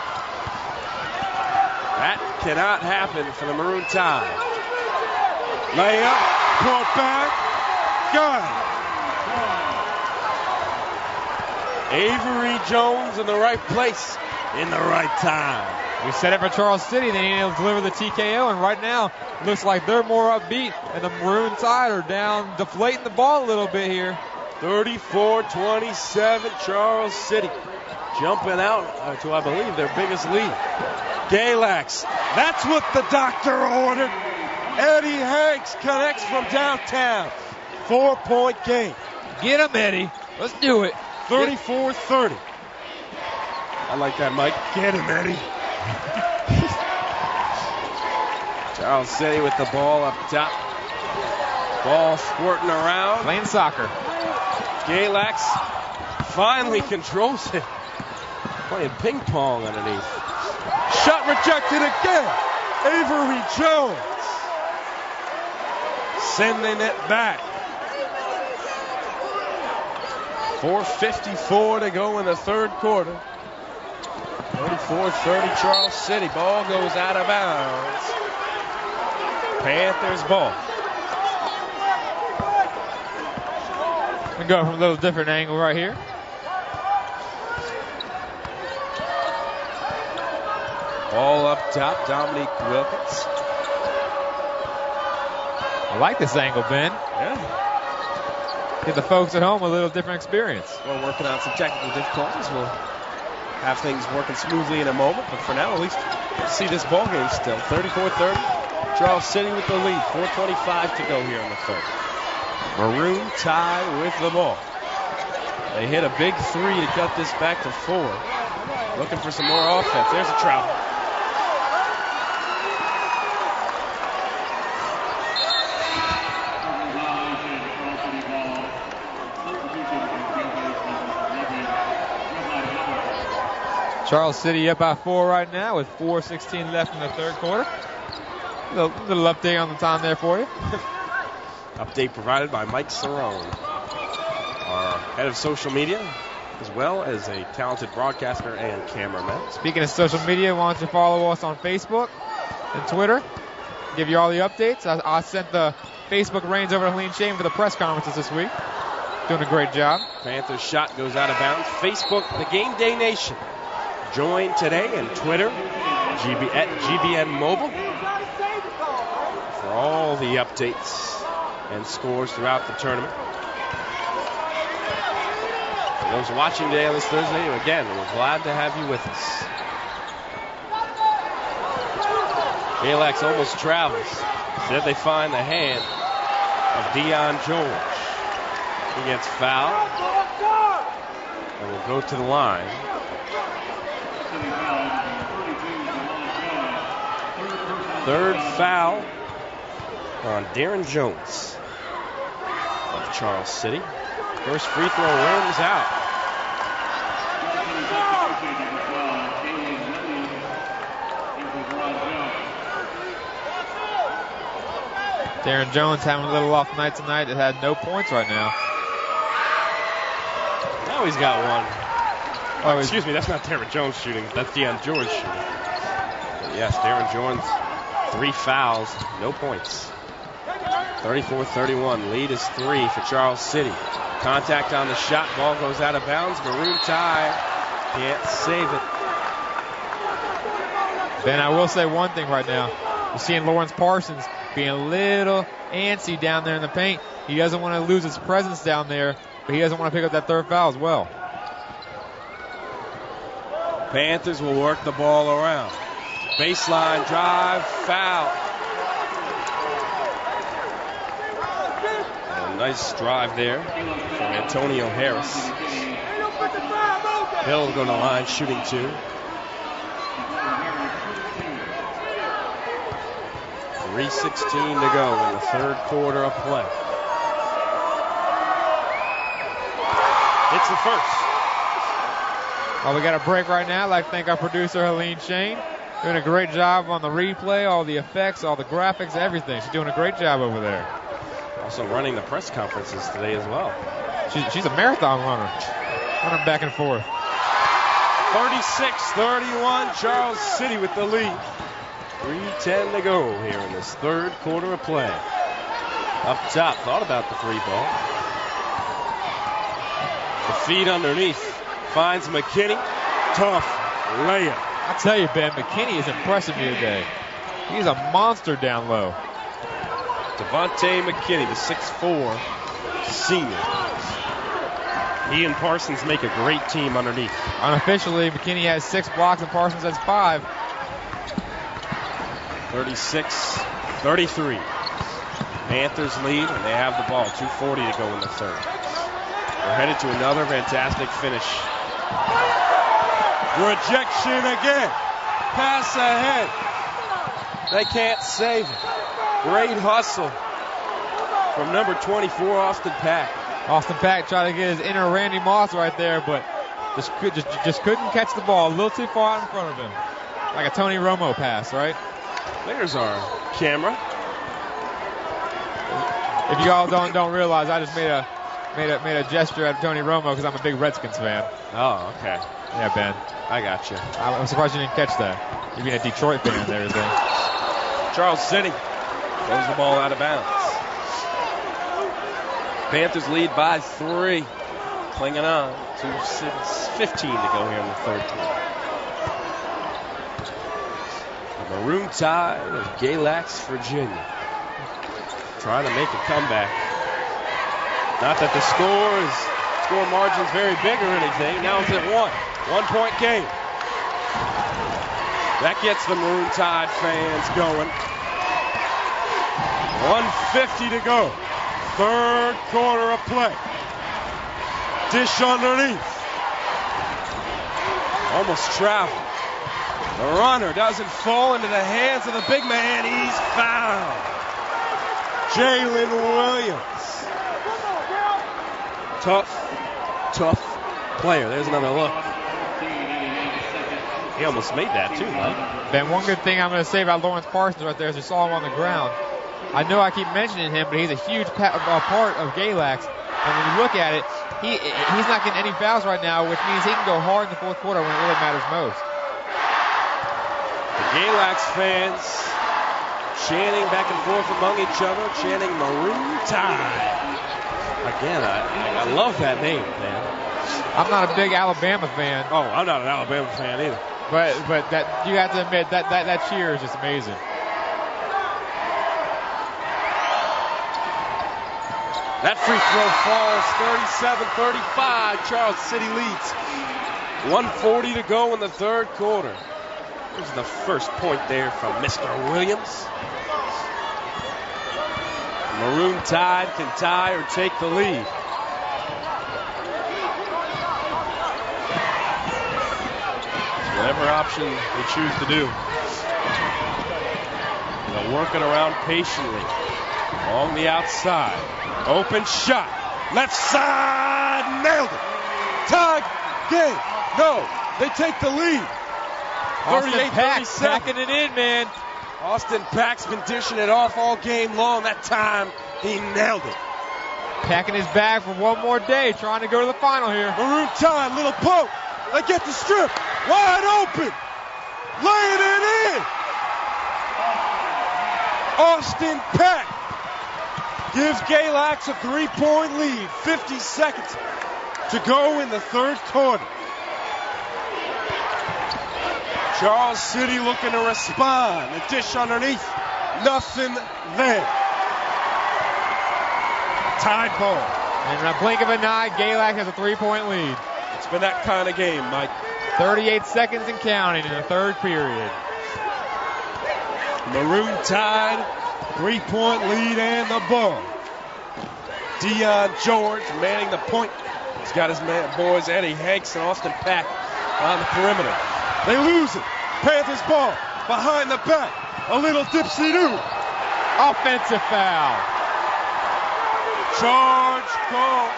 That cannot happen for the Maroon Tide. Layup, put back, got it. Avery Jones in the right place in the right time.
We set it for Charles City. They need to deliver the TKO, and right now it looks like they're more upbeat, and the Maroon Tide are down, deflating the ball a little bit here.
34-27, Charles City jumping out to, I believe, their biggest lead. Galax, that's what the doctor ordered. Eddie Hanks connects from downtown. 4-point game.
Get him, Eddie. Let's do it.
34-30. I like that, Mike. Get him, Eddie. Charles City with the ball up top. Ball squirting around.
Playing soccer.
Galax finally controls it. Playing ping pong underneath. Shot rejected again. Avery Jones sending it back. 4:54 to go in the third quarter. 34-30 Charles City. Ball goes out of bounds. Panthers ball.
We go from a little different angle right here.
Ball up top, Dominique Wilkins.
I like this angle, Ben.
Yeah.
Give the folks at home a little different experience.
We're working on some technical difficulties. We'll have things working smoothly in a moment, but for now, at least, let's see this ball game still. 34-30. Charles City with the lead. 4:25 to go here in the third. Maroon Tide with the ball. They hit a big three to cut this back to 4. Looking for some more offense. There's a travel.
Charles City up by 4 right now with 4:16 left in the third quarter. Little update on the time there for you.
Update provided by Mike Cerrone, our head of social media, as well as a talented broadcaster and cameraman.
Speaking of social media, why don't you follow us on Facebook and Twitter? Give you all the updates. I sent the Facebook reins over to Helene Shane for the press conferences this week. Doing a great job.
Panthers shot goes out of bounds. Facebook, the Game Day Nation. Join today and Twitter, at GBN Mobile, for all the updates and scores throughout the tournament. For those watching today on this Thursday, again, we're glad to have you with us. Galax almost travels. Instead, they find the hand of Dion George. He gets fouled and will go to the line. Third foul on Darren Jones of Charles City. First free throw rims out.
Darren Jones having a little off night tonight. It had no points right now.
Now he's got one. Oh, excuse me, that's not Darren Jones shooting. That's Dion George shooting. But yes, Darren Jones, 3 fouls, no points. 34-31. Lead is 3 for Charles City. Contact on the shot. Ball goes out of bounds. Maroon Tide can't save it.
Ben, I will say one thing right now. You're seeing Lawrence Parsons being a little antsy down there in the paint. He doesn't want to lose his presence down there, but he doesn't want to pick up that third foul as well.
Panthers will work the ball around. Baseline drive, foul. A nice drive there from Antonio Harris. Hill going to line, shooting 2. .316 to go in the third quarter of play. It's the first.
Well, we got a break right now. I'd like to thank our producer, Helene Shane. Doing a great job on the replay, all the effects, all the graphics, everything. She's doing a great job over there.
Also running the press conferences today as well.
She's a marathon runner. Running back and forth.
36-31, Charles City with the lead. 3:10 to go here in this third quarter of play. Up top, thought about the 3 ball. The feed underneath. Finds McKinney. Tough. layup.
I tell you, Ben, McKinney is impressing me today. He's a monster down low.
Devontae McKinney, the 6'4" senior. He and Parsons make a great team underneath.
Unofficially, McKinney has 6 blocks and Parsons has 5.
36-33. Panthers lead, and they have the ball. 2:40 to go in the third. We're headed to another fantastic finish. Rejection again. Pass ahead. They can't save it. Great hustle from number 24, Austin Pack.
Austin Pack tried to get his inner Randy Moss right there, but just couldn't catch the ball. A little too far out in front of him. Like a Tony Romo pass, right?
There's our camera.
If you all don't realize, I just made a gesture at Tony Romo because I'm a big Redskins fan.
Oh, okay.
Yeah, Ben.
I got you.
I'm surprised you didn't catch that. You being a Detroit fan there, then.
Charles City throws the ball out of bounds. Panthers lead by 3. Clinging on. 2:15 to go here in the third quarter. The Maroon Tide of Galax, Virginia, trying to make a comeback. Not that the score margin's very big or anything. Now it's at 1. 1-point game. That gets the Maroon Tide fans going. 1:50 to go. Third quarter of play. Dish underneath. Almost traveled. The runner doesn't fall into the hands of the big man. He's fouled. Jalen Williams. Tough player. There's another look. He almost made that too, Mike.
Ben, one good thing I'm going to say about Lawrence Parsons right there is you saw him on the ground. I know I keep mentioning him, but he's a huge part of Galax. And when you look at it, he's not getting any fouls right now, which means he can go hard in the fourth quarter when it really matters most.
The Galax fans chanting back and forth among each other, chanting Maroon Tide. Again, I love that name, man.
I'm not a big Alabama fan.
Oh, I'm not an Alabama fan either.
But that you have to admit that cheer is just amazing.
That free throw falls. 37-35. Charles City leads. 1:40 to go in the third quarter. Here's the first point there from Mr. Williams. Maroon Tide can tie or take the lead. Whatever option they choose to do. They'll work it around patiently. Along the outside. Open shot. Left side. Nailed it. Tie game. No. They take the lead.
Austin Pack packing it in, man.
Austin Pack's been dishing it off all game long. That time, he nailed it.
Packing his bag for one more day, trying to go to the final here.
Maroon Tide, little poke. They get the strip. Wide open. Laying it in. Austin Pack gives Galax a 3-point lead. 50 seconds to go in the third quarter. Charles City looking to respond. The dish underneath. Nothing there. Tide ball.
And in a blink of an eye, Galax has a 3-point lead.
It's been that kind of game, Mike.
38 seconds and counting in the third period.
Maroon Tide, 3-point lead and the ball. Deion George manning the point. He's got his boys Eddie Hanks and Austin Pack on the perimeter. They lose it. Panthers ball behind the back. A little dipsy-doo.
Offensive foul.
Charge call.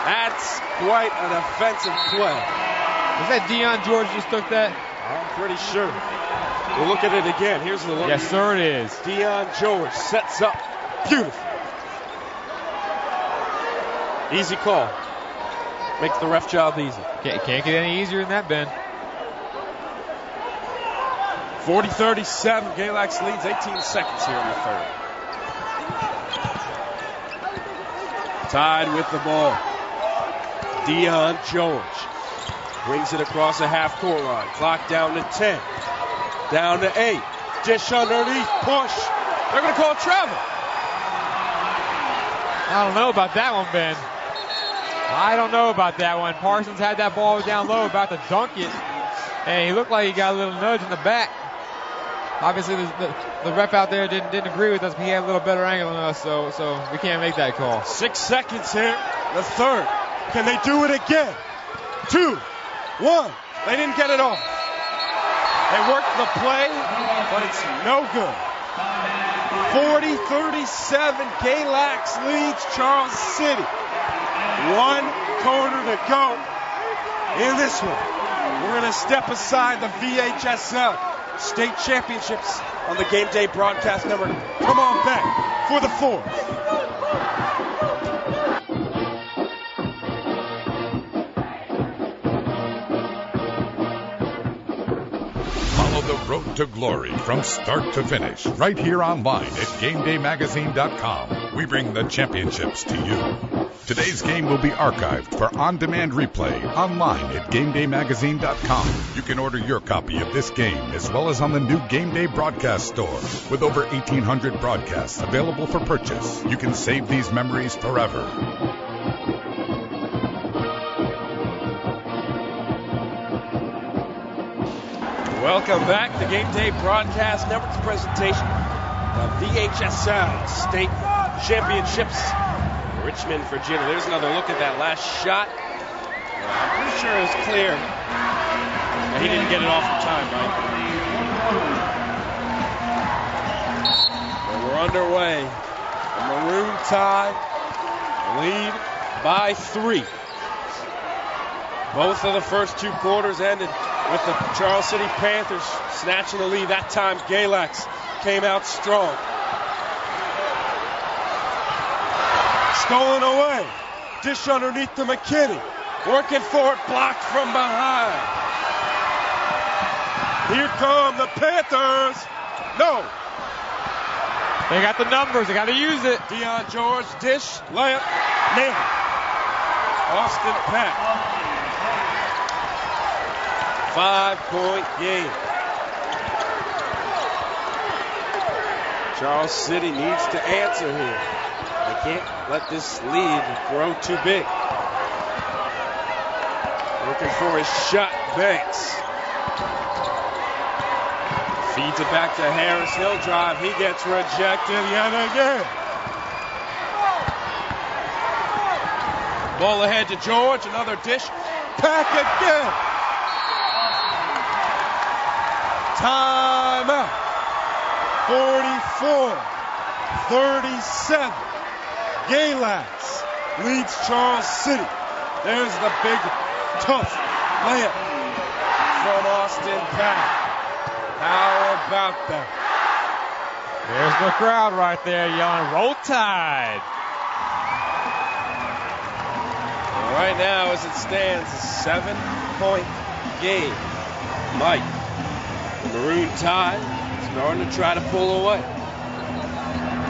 That's quite an offensive play.
Was that Deion George just took that?
I'm pretty sure. We'll look at it again. Here's the look.
Yes, sir, it is.
Deion George sets up. Beautiful. Easy call. Makes the ref job easy.
Can't get any easier than that, Ben.
40-37. Galax leads 18 seconds here in the third. Tied with the ball. Deion George. Brings it across the half-court line. Clock down to 10. Down to 8. Dish underneath. Push. They're going to call travel.
I don't know about that one, Ben. I don't know about that one. Parsons had that ball down low, about to dunk it, and he looked like he got a little nudge in the back. Obviously, the ref out there didn't agree with us, but he had a little better angle than us, so we can't make that call.
6 seconds here. The third. Can they do it again? 2, 1. They didn't get it off. They worked the play, but it's no good. 40-37, Galax leads Charles City. 1 quarter to go in this one. We're going to step aside the VHSL State Championships on the Game Day Broadcast Network. Come on back for the fourth.
The road to glory from start to finish, right here online at GameDayMagazine.com. We bring the championships to you. Today's game will be archived for on-demand replay online at GameDayMagazine.com. You can order your copy of this game as well as on the new Game Day Broadcast Store. With over 1,800 broadcasts available for purchase, you can save these memories forever.
Welcome back to Game Day Broadcast Network's presentation of VHSL State Championships, Richmond, Virginia. There's another look at that last shot. I'm pretty sure it was clear. And he didn't get it off in time, right? Well, we're underway. The Maroon Tide lead by 3. Both of the first 2 quarters ended with the Charles City Panthers snatching the lead. That time, Galax came out strong. Stolen away. Dish underneath to McKinney. Working for it, blocked from behind. Here come the Panthers. No.
They got the numbers. They got to use it.
Deion George, dish, layup, nailed it. Austin Pack. 5-point game. Charles City needs to answer here. They can't let this lead grow too big. Looking for a shot, Banks. Feeds it back to Harris. He'll drive. He gets rejected yet again. Ball ahead to George. Another dish. Pack again. Timeout. 44-37. Galax leads Charles City. There's the big, tough layup from Austin Pack. How about that?
There's the crowd right there yelling, "Roll Tide."
Well, right now, as it stands, a 7-point game. Mike, the Maroon Tide starting to try to pull away.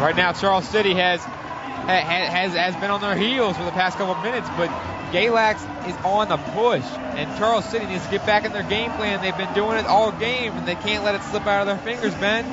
Right now, Charles City has been on their heels for the past couple of minutes, but Galax is on the push, and Charles City needs to get back in their game plan. They've been doing it all game, and they can't let it slip out of their fingers, Ben.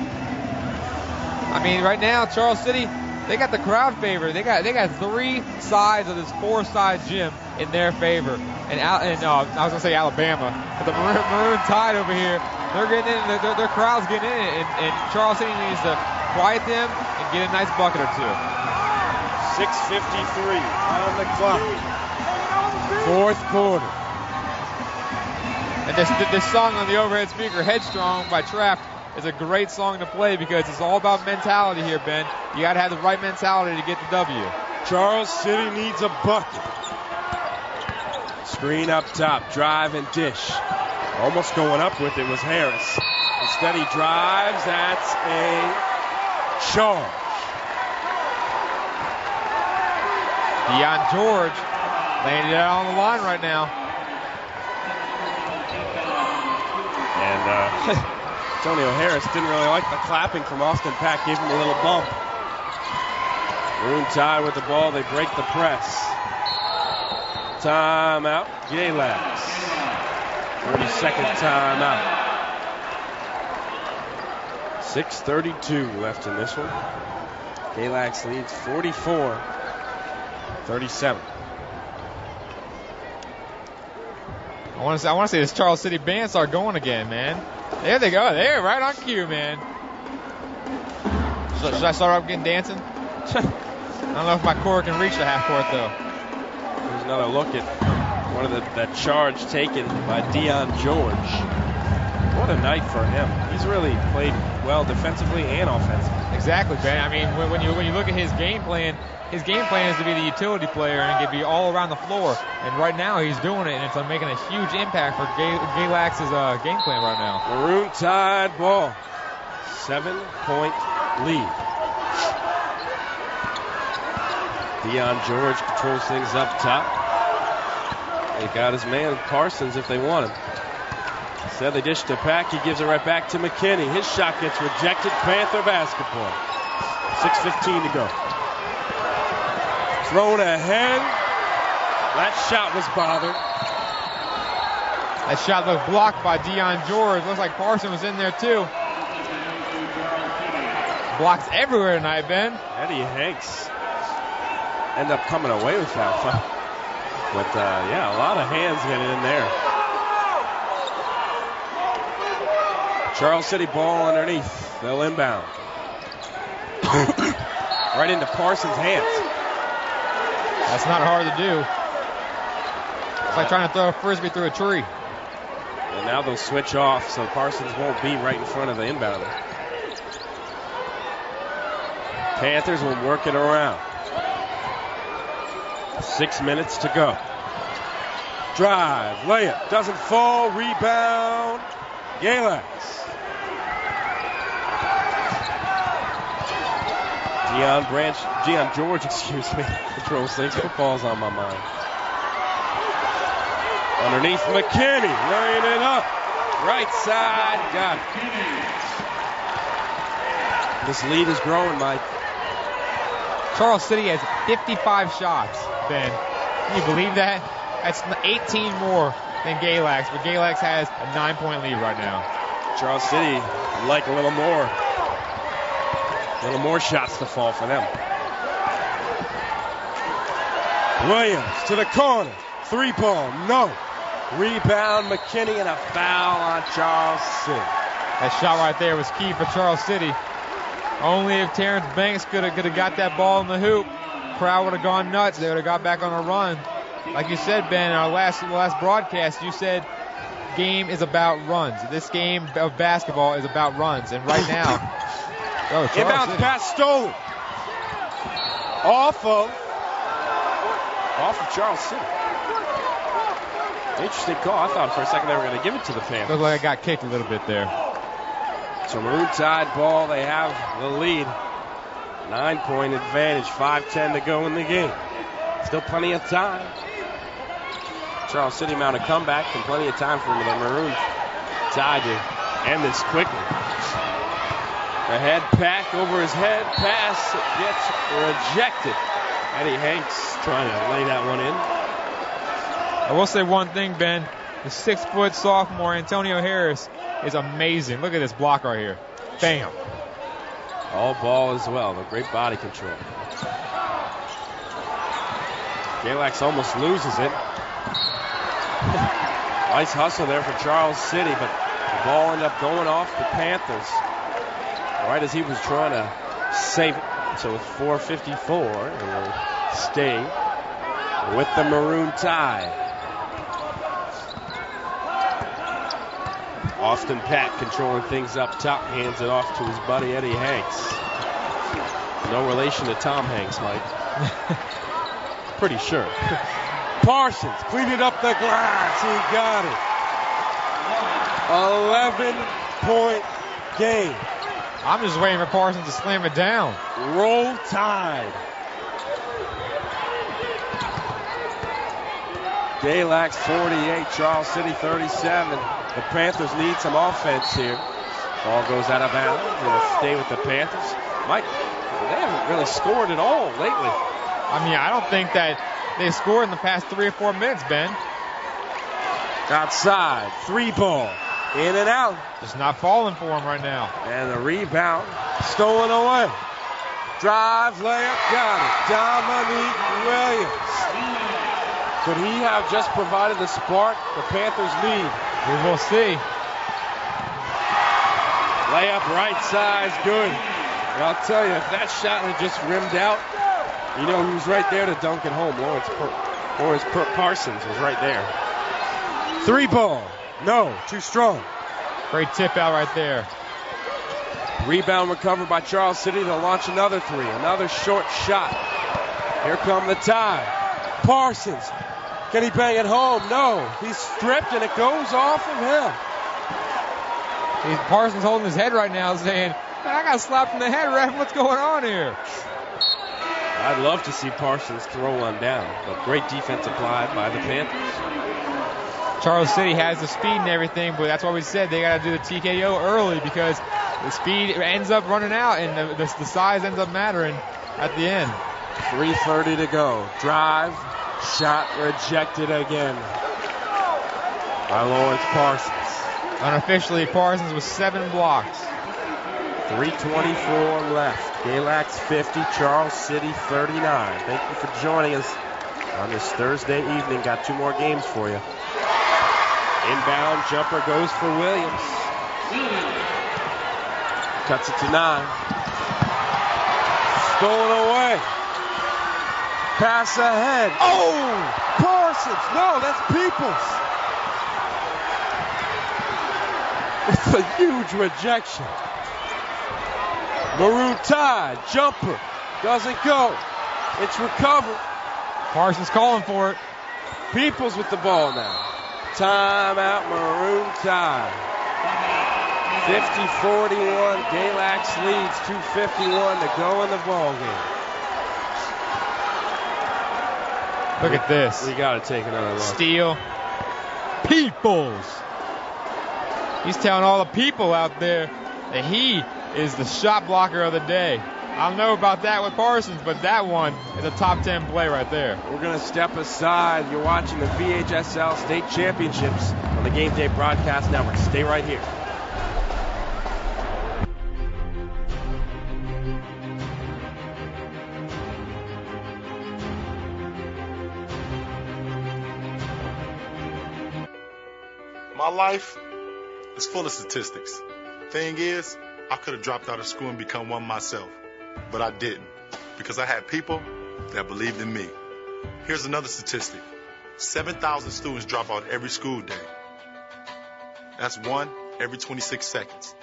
I mean, right now, Charles City, they got the crowd favor. They got 3 sides of this 4-side gym in their favor. And I was gonna say Alabama, but the Maroon Tide over here, they're getting in. Their crowd's getting in, and Charles City needs to quiet them and get a nice bucket or two.
6:53 on the clock. 4th quarter.
And this song on the overhead speaker, "Headstrong" by Trapt, is a great song to play because it's all about mentality here, Ben. You got to have the right mentality to get the W.
Charles City needs a bucket. Screen up top, drive and dish. Almost going up with it was Harris. Instead he drives. That's a charge.
Deion George laying it out on the line right now.
And Antonio Harris didn't really like the clapping from Austin Pack. Gave him a little bump. Maroon Tide with the ball. They break the press. Timeout. Galax. 30-second timeout. 6:32 left in this one. Galax leads 44-37.
I want to see this Charles City band start going again, man. There they go. There, right on cue, man. Should I start up getting dancing? I don't know if my core can reach the half court, though.
Here's another look at one of that charge taken by Dion George. What a night for him. He's really played well defensively and offensively.
Exactly, Ben. I mean, when you look at his game plan is to be the utility player and be all around the floor. And right now he's doing it, and it's making a huge impact for Galax's game plan right now.
Maroon Tide ball. 7-point lead. Dion George controls things up top. They got his man Parsons if they want him. Said they dished to Pack. He gives it right back to McKinney. His shot gets rejected. Panther basketball. 6:15 to go. Thrown ahead. That shot was bothered.
That shot looked blocked by Dion George. Looks like Parsons was in there too. Blocks everywhere tonight, Ben.
Eddie Hanks end up coming away with that. But yeah, a lot of hands getting in there. Charles City ball underneath. They'll inbound. Right into Parsons' hands.
That's not hard to do. It's like trying to throw a frisbee through a tree.
And now they'll switch off so Parsons won't be right in front of the inbounder. Panthers will work it around. 6 minutes to go. Drive, layup, doesn't fall, rebound, Galax. Dion George, controls things. Football's on my mind. Underneath McKinney, laying it up. Right side, got it. This lead is growing, Mike.
Charles City has 55 shots, Ben. Can you believe that? That's 18 more than Galax, but Galax has a 9-point lead right now.
Charles City like a little more shots to fall for them. Williams to the corner. 3-ball, no. Rebound, McKinney, and a foul on Charles City.
That shot right there was key for Charles City. Only if Terrence Banks could have got that ball in the hoop, crowd would have gone nuts. They would have got back on a run. Like you said, Ben, in our last broadcast, you said game is about runs. This game of basketball is about runs. And right now,
inbounds pass stolen. Off of Charles City. Interesting call. I thought for a second they were going to give it to the Panthers.
Looked like it got kicked a little bit there.
So Maroon Tide ball, they have the lead. 9-point advantage, 5:10 to go in the game. Still plenty of time. Charles City mount a comeback and plenty of time for the Maroon Tide to end this quickly. Ahead, Pack over his head, pass gets rejected. Eddie Hanks trying to lay that one in.
I will say one thing, Ben. The 6-foot sophomore Antonio Harris is amazing. Look at this block right here. Bam.
All ball as well. The great body control. Galax almost loses it. Nice hustle there for Charles City, but the ball ended up going off the Panthers right as he was trying to save it. So with 4:54, and we'll stay with the Maroon Tide. Austin Pack controlling things up top, hands it off to his buddy Eddie Hanks. No relation to Tom Hanks, Mike. Pretty sure. Parsons cleaning up the glass. He got it. 11-point game.
I'm just waiting for Parsons to slam it down.
Roll Tide. Galax 48, Charles City 37. The Panthers need some offense here. Ball goes out of bounds. It'll stay with the Panthers. Mike, they haven't really scored at all lately.
I mean, I don't think that they scored in the past 3 or 4 minutes, Ben.
Outside, 3 ball. In and out.
Just not falling for him right now.
And the rebound stolen away. Drive, layup, got it. Dominique Williams. Could he have just provided the spark? The Panthers lead.
We will see.
Layup right side, good. And I'll tell you, if that shot had just rimmed out, you know who's right there to dunk it home? Lawrence Parsons was right there. 3 ball. No, too strong.
Great tip out right there.
Rebound recovered by Charles City to launch another 3. Another short shot. Here come the Tide. Parsons. Can he bang it home? No. He's stripped and it goes off of him.
Parsons holding his head right now saying, I got slapped in the head, ref. What's going on here?
I'd love to see Parsons throw one down, but great defense applied by the Panthers.
Charles City has the speed and everything, but that's why we said they got to do the TKO early because the speed ends up running out and the size ends up mattering at the end.
3:30 to go. Drive. Shot rejected again by Lawrence Parsons.
Unofficially, Parsons with 7 blocks.
3:24 left. Galax 50, Charles City 39. Thank you for joining us on this Thursday evening. Got 2 more games for you. Inbound jumper goes for Williams. Cuts it to 9. Stolen away. Pass ahead. Oh! Parsons! No, that's Peoples. It's a huge rejection. Maroon Tide, jumper, doesn't go. It's recovered.
Parsons calling for it.
Peoples with the ball now. Timeout, Maroon Tide. 50-41, Galax leads, 2:51 to go in the ball game.
Look at this.
We got to take another look.
Steal. Peoples. He's telling all the people out there that he is the shot blocker of the day. I don't know about that with Parsons, but that one is a top 10 play right there.
We're going to step aside. You're watching the VHSL State Championships on the Game Day Broadcast Network. Stay right here.
My life is full of statistics. Thing is, I could have dropped out of school and become one myself, but I didn't because I had people that believed in me. Here's another statistic. 7,000 students drop out every school day. That's 1 every 26 seconds.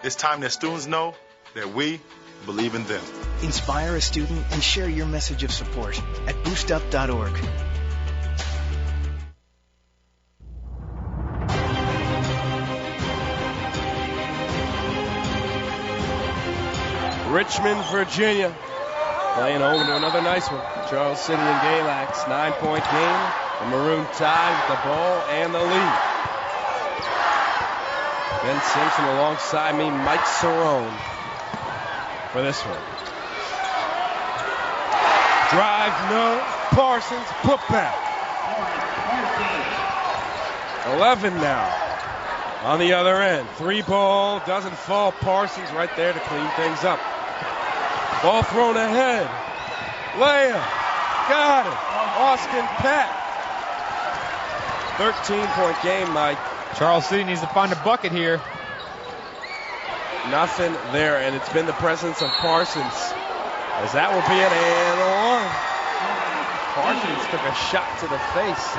It's time that students know that we believe in them.
Inspire a student and share your message of support at boostup.org.
Richmond, Virginia, playing home to another nice one. Charles City and Galax, 9-point game. The Maroon Tide with the ball and the lead. Ben Simpson alongside me, Mike Cerrone for this one. Drive, no. Parsons, put back. 11 now on the other end. 3 ball, doesn't fall. Parsons right there to clean things up. Ball thrown ahead. Layup. Got it. Austin Peck. 13-point game, Mike.
Charles City needs to find a bucket here.
Nothing there, and it's been the presence of Parsons. As that will be an and one. Parsons took a shot to the face.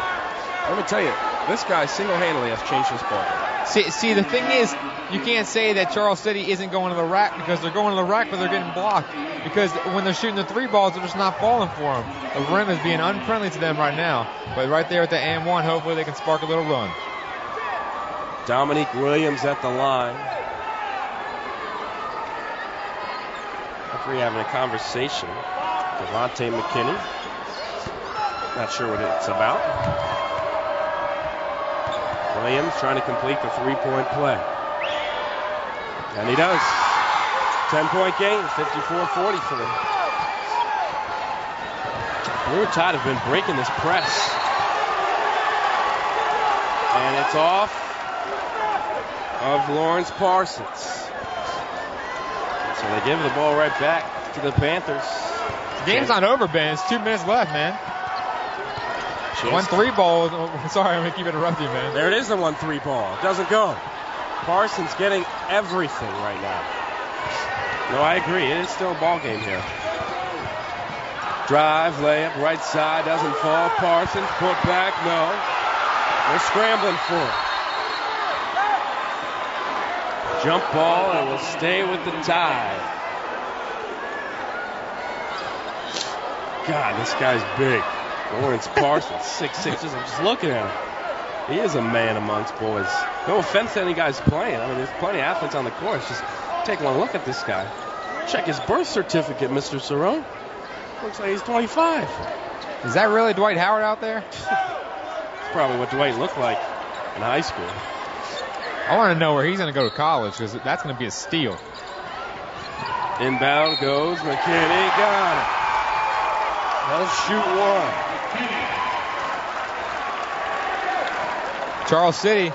Let me tell you, this guy single-handedly has changed this ball.
See, the thing is, you can't say that Charles City isn't going to the rack because they're going to the rack, but they're getting blocked. Because when they're shooting the 3 balls, they're just not falling for them. The rim is being unfriendly to them right now. But right there at the and one, hopefully they can spark a little run.
Dominique Williams at the line. Referee having a conversation with Devontae McKinney. Not sure what it's about. Williams trying to complete the 3-point play. And he does. 10-point game, 54-40 for them. Blue Tide have been breaking this press. And it's off of Lawrence Parsons. So they give the ball right back to the Panthers.
The game's not over, Ben. It's 2 minutes left, man. 1-3 ball. Sorry, I'm going to keep interrupting you, man.
There it is, the 1-3 ball. It doesn't go. Parsons getting everything right now. No, I agree. It is still a ball game here. Drive, layup, right side, doesn't fall. Parsons, put back, no. They're scrambling for it. Jump ball, and will stay with the Tide. God, this guy's big. Lawrence Parsons, 6'6". Just looking at him. He is a man amongst boys. No offense to any guys playing. I mean, there's plenty of athletes on the course. Just take one look at this guy. Check his birth certificate, Mr. Cerrone. Looks like he's 25.
Is that really Dwight Howard out there?
That's probably what Dwight looked like in high school.
I want to know where he's going to go to college, because that's going to be a steal.
Inbound goes McKinney. Got it. They'll shoot one.
Charles City,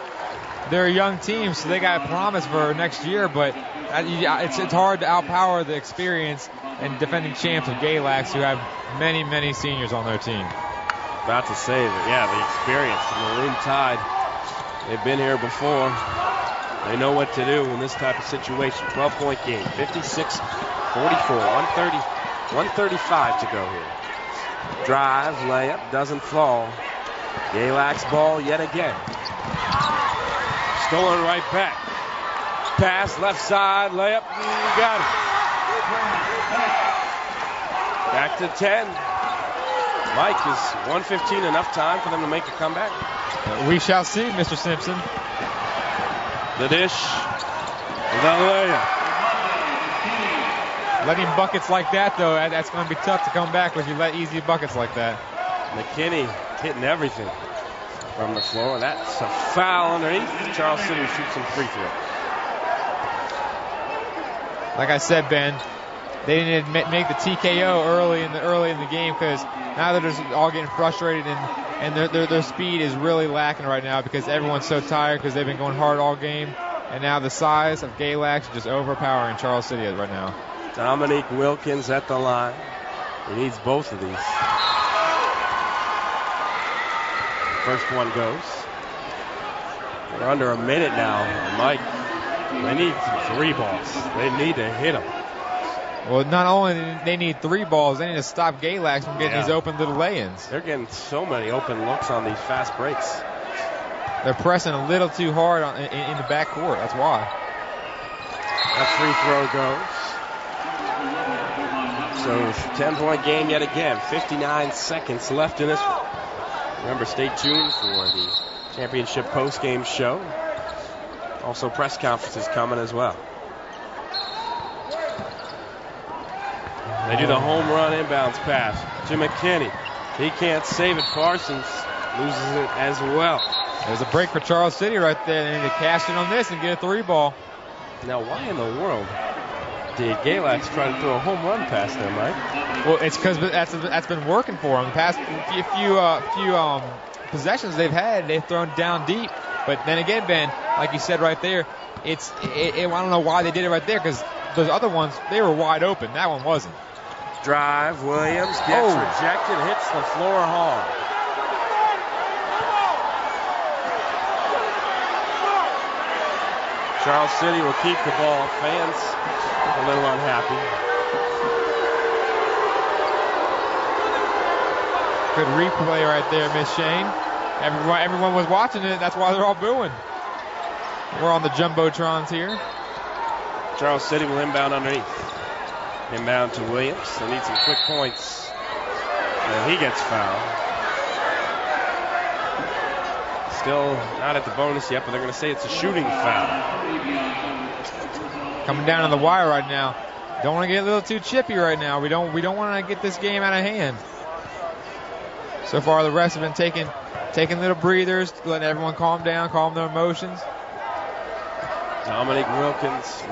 they're a young team, so they got promise for next year, but it's hard to outpower the experience and defending champs of Galax, who have many, many seniors on their team.
About to say that, yeah, the experience. The Maroon Tide, they've been here before. They know what to do in this type of situation. 12-point game, 56-44, 135 to go here. Drive, layup, doesn't fall. Galax ball yet again. Stolen right back. Pass, left side, layup, got it. Back to 10. Mike, is 1:15 enough time for them to make a comeback?
We shall see, Mr. Simpson.
The dish, the layup.
Letting buckets like that, though, that's going to be tough to come back if you let easy buckets like that.
McKinney hitting everything from the floor. That's a foul underneath. Charles City shoots some free throw.
Like I said, Ben, they didn't make the TKO early in the game, because now they're just all getting frustrated, and their speed is really lacking right now because everyone's so tired because they've been going hard all game, and now the size of Galax is just overpowering Charles City right now.
Dominique Wilkins at the line. He needs both of these. First one goes. We're under a minute now. Mike, they need 3 balls. They need to hit them.
Well, not only do they need 3 balls, they need to stop Galax from getting these open little lay-ins.
They're getting so many open looks on these fast breaks.
They're pressing a little too hard in the backcourt. That's why.
That free throw goes. So 10-point game yet again. 59 seconds left in this one. Remember, stay tuned for the championship post-game show. Also, press conferences coming as well. They do the home run inbounds pass to McKinney. He can't save it. Parsons loses it as well.
There's a break for Charles City right there. They need to cash in on this and get a 3 ball.
Now, why in the world did Galax try to throw a home run pass there, Mike?
Well, it's because that's been working for them. The past few possessions they've had, they've thrown down deep. But then again, Ben, like you said right there, I don't know why they did it right there, because those other ones, they were wide open. That one wasn't.
Drive, Williams gets rejected, hits the floor hard. Charles City will keep the ball. Fans a little unhappy.
Good replay right there, Miss Shane. Everyone was watching it. That's why they're all booing. We're on the jumbotrons here.
Charles City will inbound underneath. Inbound to Williams. They need some quick points. And he gets fouled. Still not at the bonus yet, but they're going to say it's a shooting foul.
Coming down to the wire right now. Don't want to get a little too chippy right now. We don't want to get this game out of hand. So far, the refs have been taking little breathers, letting everyone calm down, calm their emotions.
Dominique Wilkins.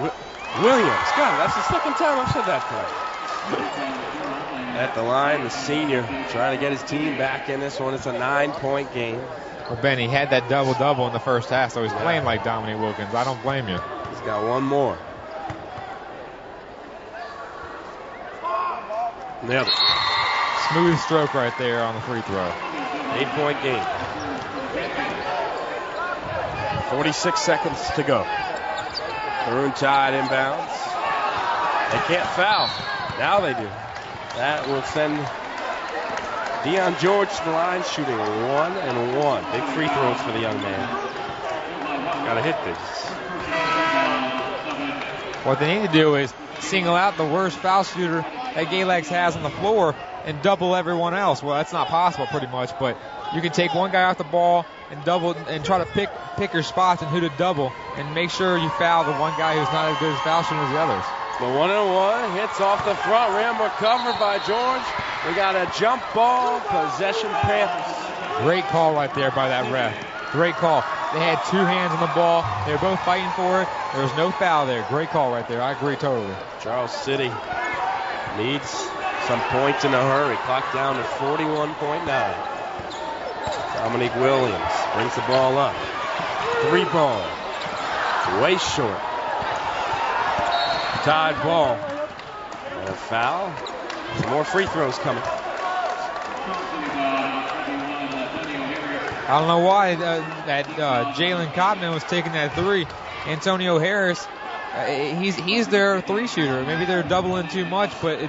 Williams. God, that's the second time I've said that play. At the line, the senior trying to get his team back in this one. It's a 9-point game.
Well, Ben, he had that double-double in the first half, so he's playing like Dominique Wilkins. I don't blame you.
He's got one more. Nailed it.
Smooth stroke right there on the free throw.
8-point game. 46 seconds to go. Maroon Tide inbounds. They can't foul. Now they do. That will send Deion George to the line, shooting 1 and 1. Big free throws for the young man. Got to hit this.
What they need to do is single out the worst foul shooter that Galax has on the floor and double everyone else. Well, that's not possible pretty much, but you can take one guy off the ball and double and try to pick your spots and who to double and make sure you foul the one guy who's not as good as foul shooting as the others.
The 1-and-1 hits off the front rim, recovered by George. We got a jump ball, possession Panthers.
Great call right there by that ref. Great call. They had two hands on the ball. They were both fighting for it. There was no foul there. Great call right there. I agree totally.
Charles City needs some points in a hurry. Clock down to 41.9. Dominique Williams brings the ball up. 3 ball. Way short. Tied ball. And a foul. Some more free throws coming.
I don't know why that Jalen Cotman was taking that 3. Antonio Harris, he's their 3 shooter. Maybe they're doubling too much, but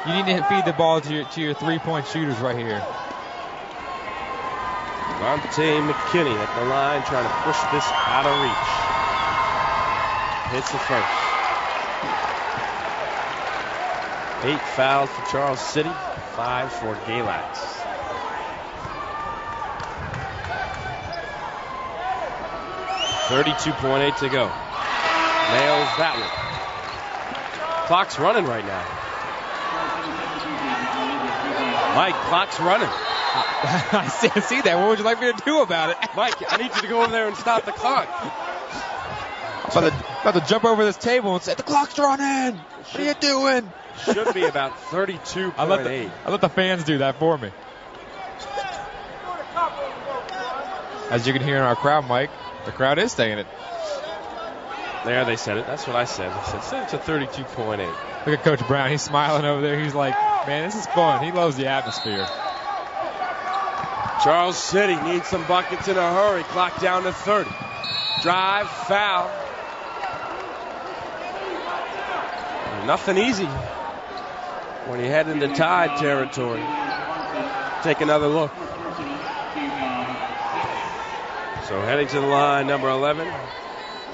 you need to feed the ball to your 3-point shooters right here.
Monte McKinney at the line trying to push this out of reach. Hits the first. 8 fouls for Charles City, 5 for Galax. .8 to go. Nails that one. Clock's running right now. Mike, clock's running.
I see that. What would you like me to do about it?
Mike, I need you to go over there and stop the clock.
About to jump over this table and say, the clock's running. What are you doing?
Should be about 32.8.
I let the fans do that for me. As you can hear in our crowd, Mike, the crowd is saying it.
There, they said it. That's what I said. I said it's a 32.8.
Look at Coach Brown. He's smiling over there. He's like, man, this is fun. He loves the atmosphere.
Charles City needs some buckets in a hurry. Clock down to 30. Drive, foul. Nothing easy when you head into Tide territory. Take another look. So heading to the line, number 11,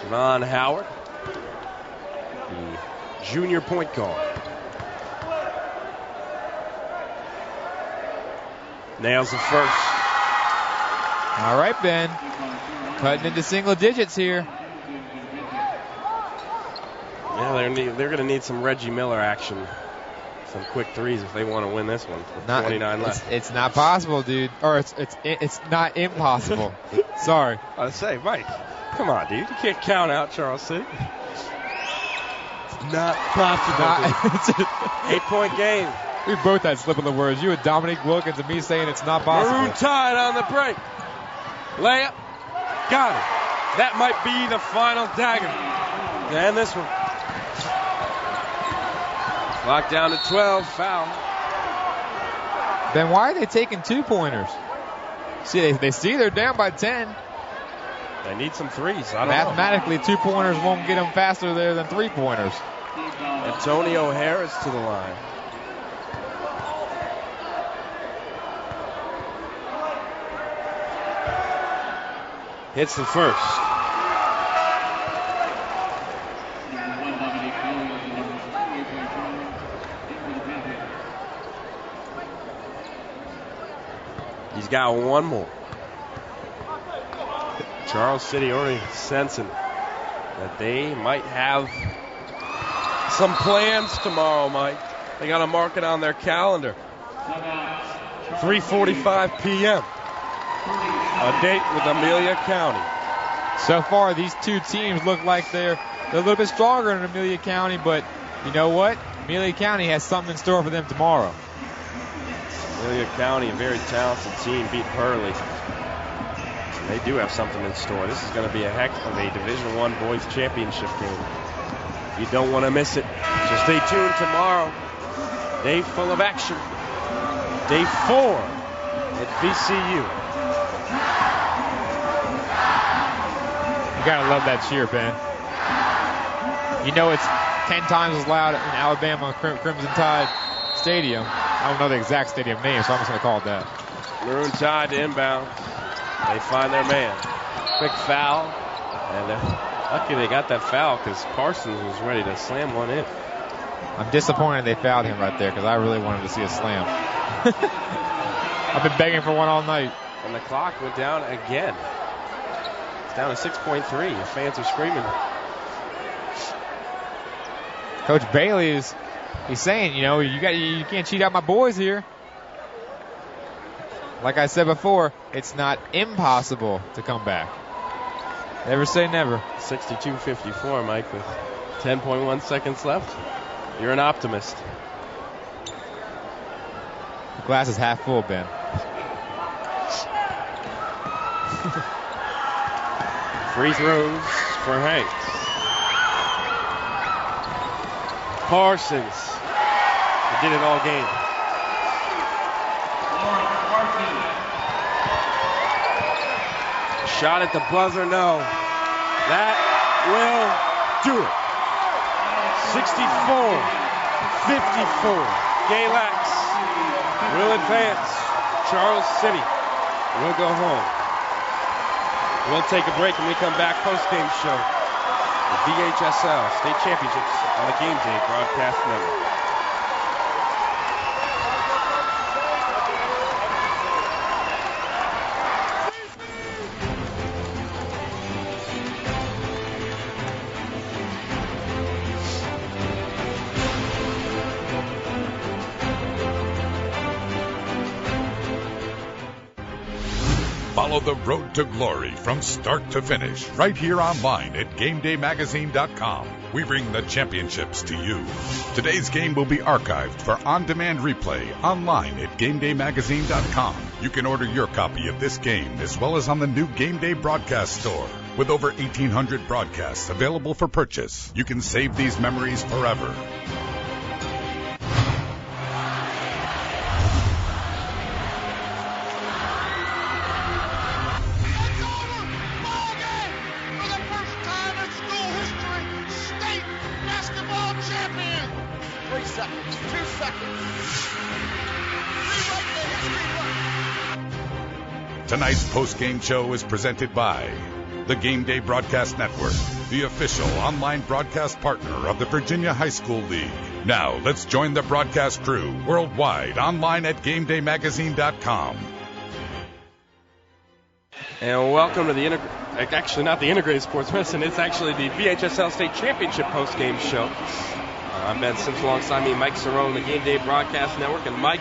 Javon Howard, the junior point guard. Nails the first.
All right, Ben. Cutting into single digits here.
Yeah, they're going to need some Reggie Miller action. Some quick threes if they want to win this one with 29 left.
It's not possible, dude. Or it's not impossible. Sorry.
I say, Mike, come on, dude. You can't count out Charles City. It's not possible. 8-point game.
We both had slip of the words. You and Dominique Wilkins and me saying it's not possible.
Maroon Tide on the break. Layup. Got it. That might be the final dagger to end this one. Clock down to 12. Foul.
Then why are they taking 2-pointers? See, they see they're down by 10.
They need some threes. I don't
Mathematically, 2-pointers won't get them faster there than 3-pointers.
Antonio Harris to the line. Hits the first. He's got one more. Charles City already sensing that they might have some plans tomorrow, Mike. They got to mark it on their calendar. 3:45 p.m. A date with Amelia County.
So far, these two teams look like they're a little bit stronger in Amelia County, but you know what? Amelia County has something in store for them tomorrow.
Amelia County, a very talented team, beat Hurley. They do have something in store. This is going to be a heck of a Division I boys championship game. You don't want to miss it. So stay tuned tomorrow. Day full of action. Day 4 at VCU.
You gotta love that cheer, Ben. You know it's 10 times as loud in Alabama Crimson Tide Stadium. I don't know the exact stadium name, so I'm just gonna call it that.
Maroon Tide to inbound. They find their man. Quick foul. And lucky they got that foul because Parsons was ready to slam one in.
I'm disappointed they fouled him right there because I really wanted to see a slam. I've been begging for one all night.
And the clock went down again. It's down to 6.3. The fans are screaming.
Coach Bailey he's saying, you can't cheat out my boys here. Like I said before, it's not impossible to come back. Never say never.
62-54, Mike, with 10.1 seconds left. You're an optimist.
The glass is half full, Ben.
Free throws for Hanks. Parsons. He did it all game. Shot at the buzzer, no. That will do it. 64-54. Galax will advance. Charles City will go home. We'll take a break when we come back. Post-game show. The VHSL State Championships on the Game Day Broadcast Network.
Follow the road to glory from start to finish right here online at GameDayMagazine.com. We bring the championships to you. Today's game will be archived for on-demand replay online at GameDayMagazine.com. You can order your copy of this game as well as on the new Game Day broadcast store. With over 1,800 broadcasts available for purchase, you can save these memories forever. Tonight's post-game show is presented by the Game Day Broadcast Network, the official online broadcast partner of the Virginia High School League. Now, let's join the broadcast crew worldwide online at GameDayMagazine.com.
And welcome to the actually not the Integrated Sports Medicine, it's actually the VHSL State Championship post-game show. I'm Ben Simpson, alongside me, Mike Cerrone, the Game Day Broadcast Network. And Mike,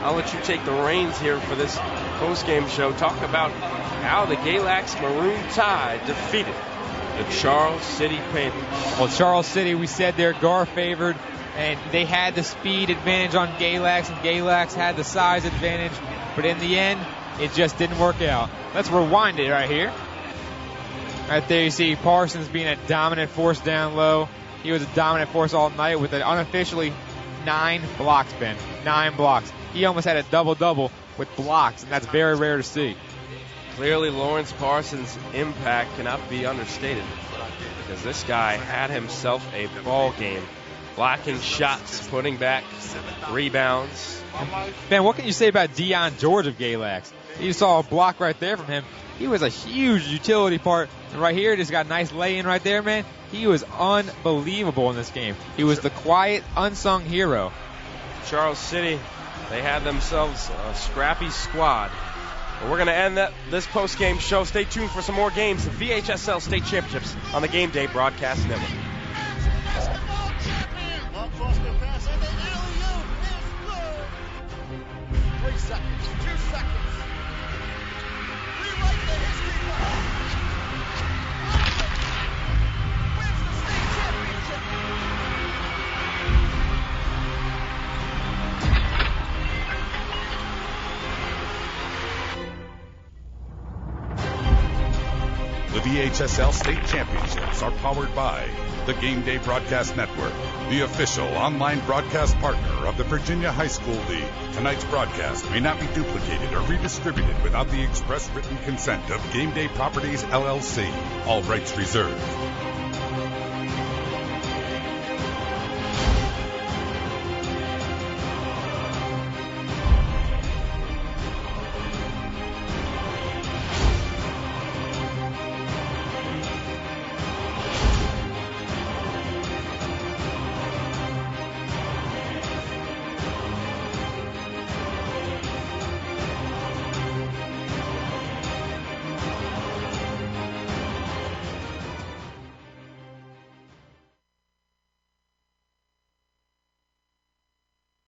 I'll let you take the reins here for this post-game show. Talk about how the Galax Maroon Tide defeated the Charles City Panthers.
Well, Charles City, we said they're guard favored, and they had the speed advantage on Galax, and Galax had the size advantage. But in the end, it just didn't work out. Let's rewind it right here. Right there you see Parsons being a dominant force down low. He was a dominant force all night with an unofficially 9 blocks, Ben. 9 blocks. He almost had a double-double with blocks, and that's very rare to see.
Clearly, Lawrence Parsons' impact cannot be understated because this guy had himself a ball game. Blocking shots, putting back rebounds.
Ben, what can you say about Deion George of Galax? You saw a block right there from him. He was a huge utility part. And right here, just got a nice lay-in right there, man. He was unbelievable in this game. He was the quiet, unsung hero.
Charles City, they had themselves a scrappy squad. But we're going to end this post-game show. Stay tuned for some more games. The VHSL State Championships on the Game Day Broadcast Network.
VHSL State Championships are powered by the Game Day Broadcast Network, the official online broadcast partner of the Virginia High School League. Tonight's broadcast may not be duplicated or redistributed without the express written consent of Game Day Properties, LLC. All rights reserved.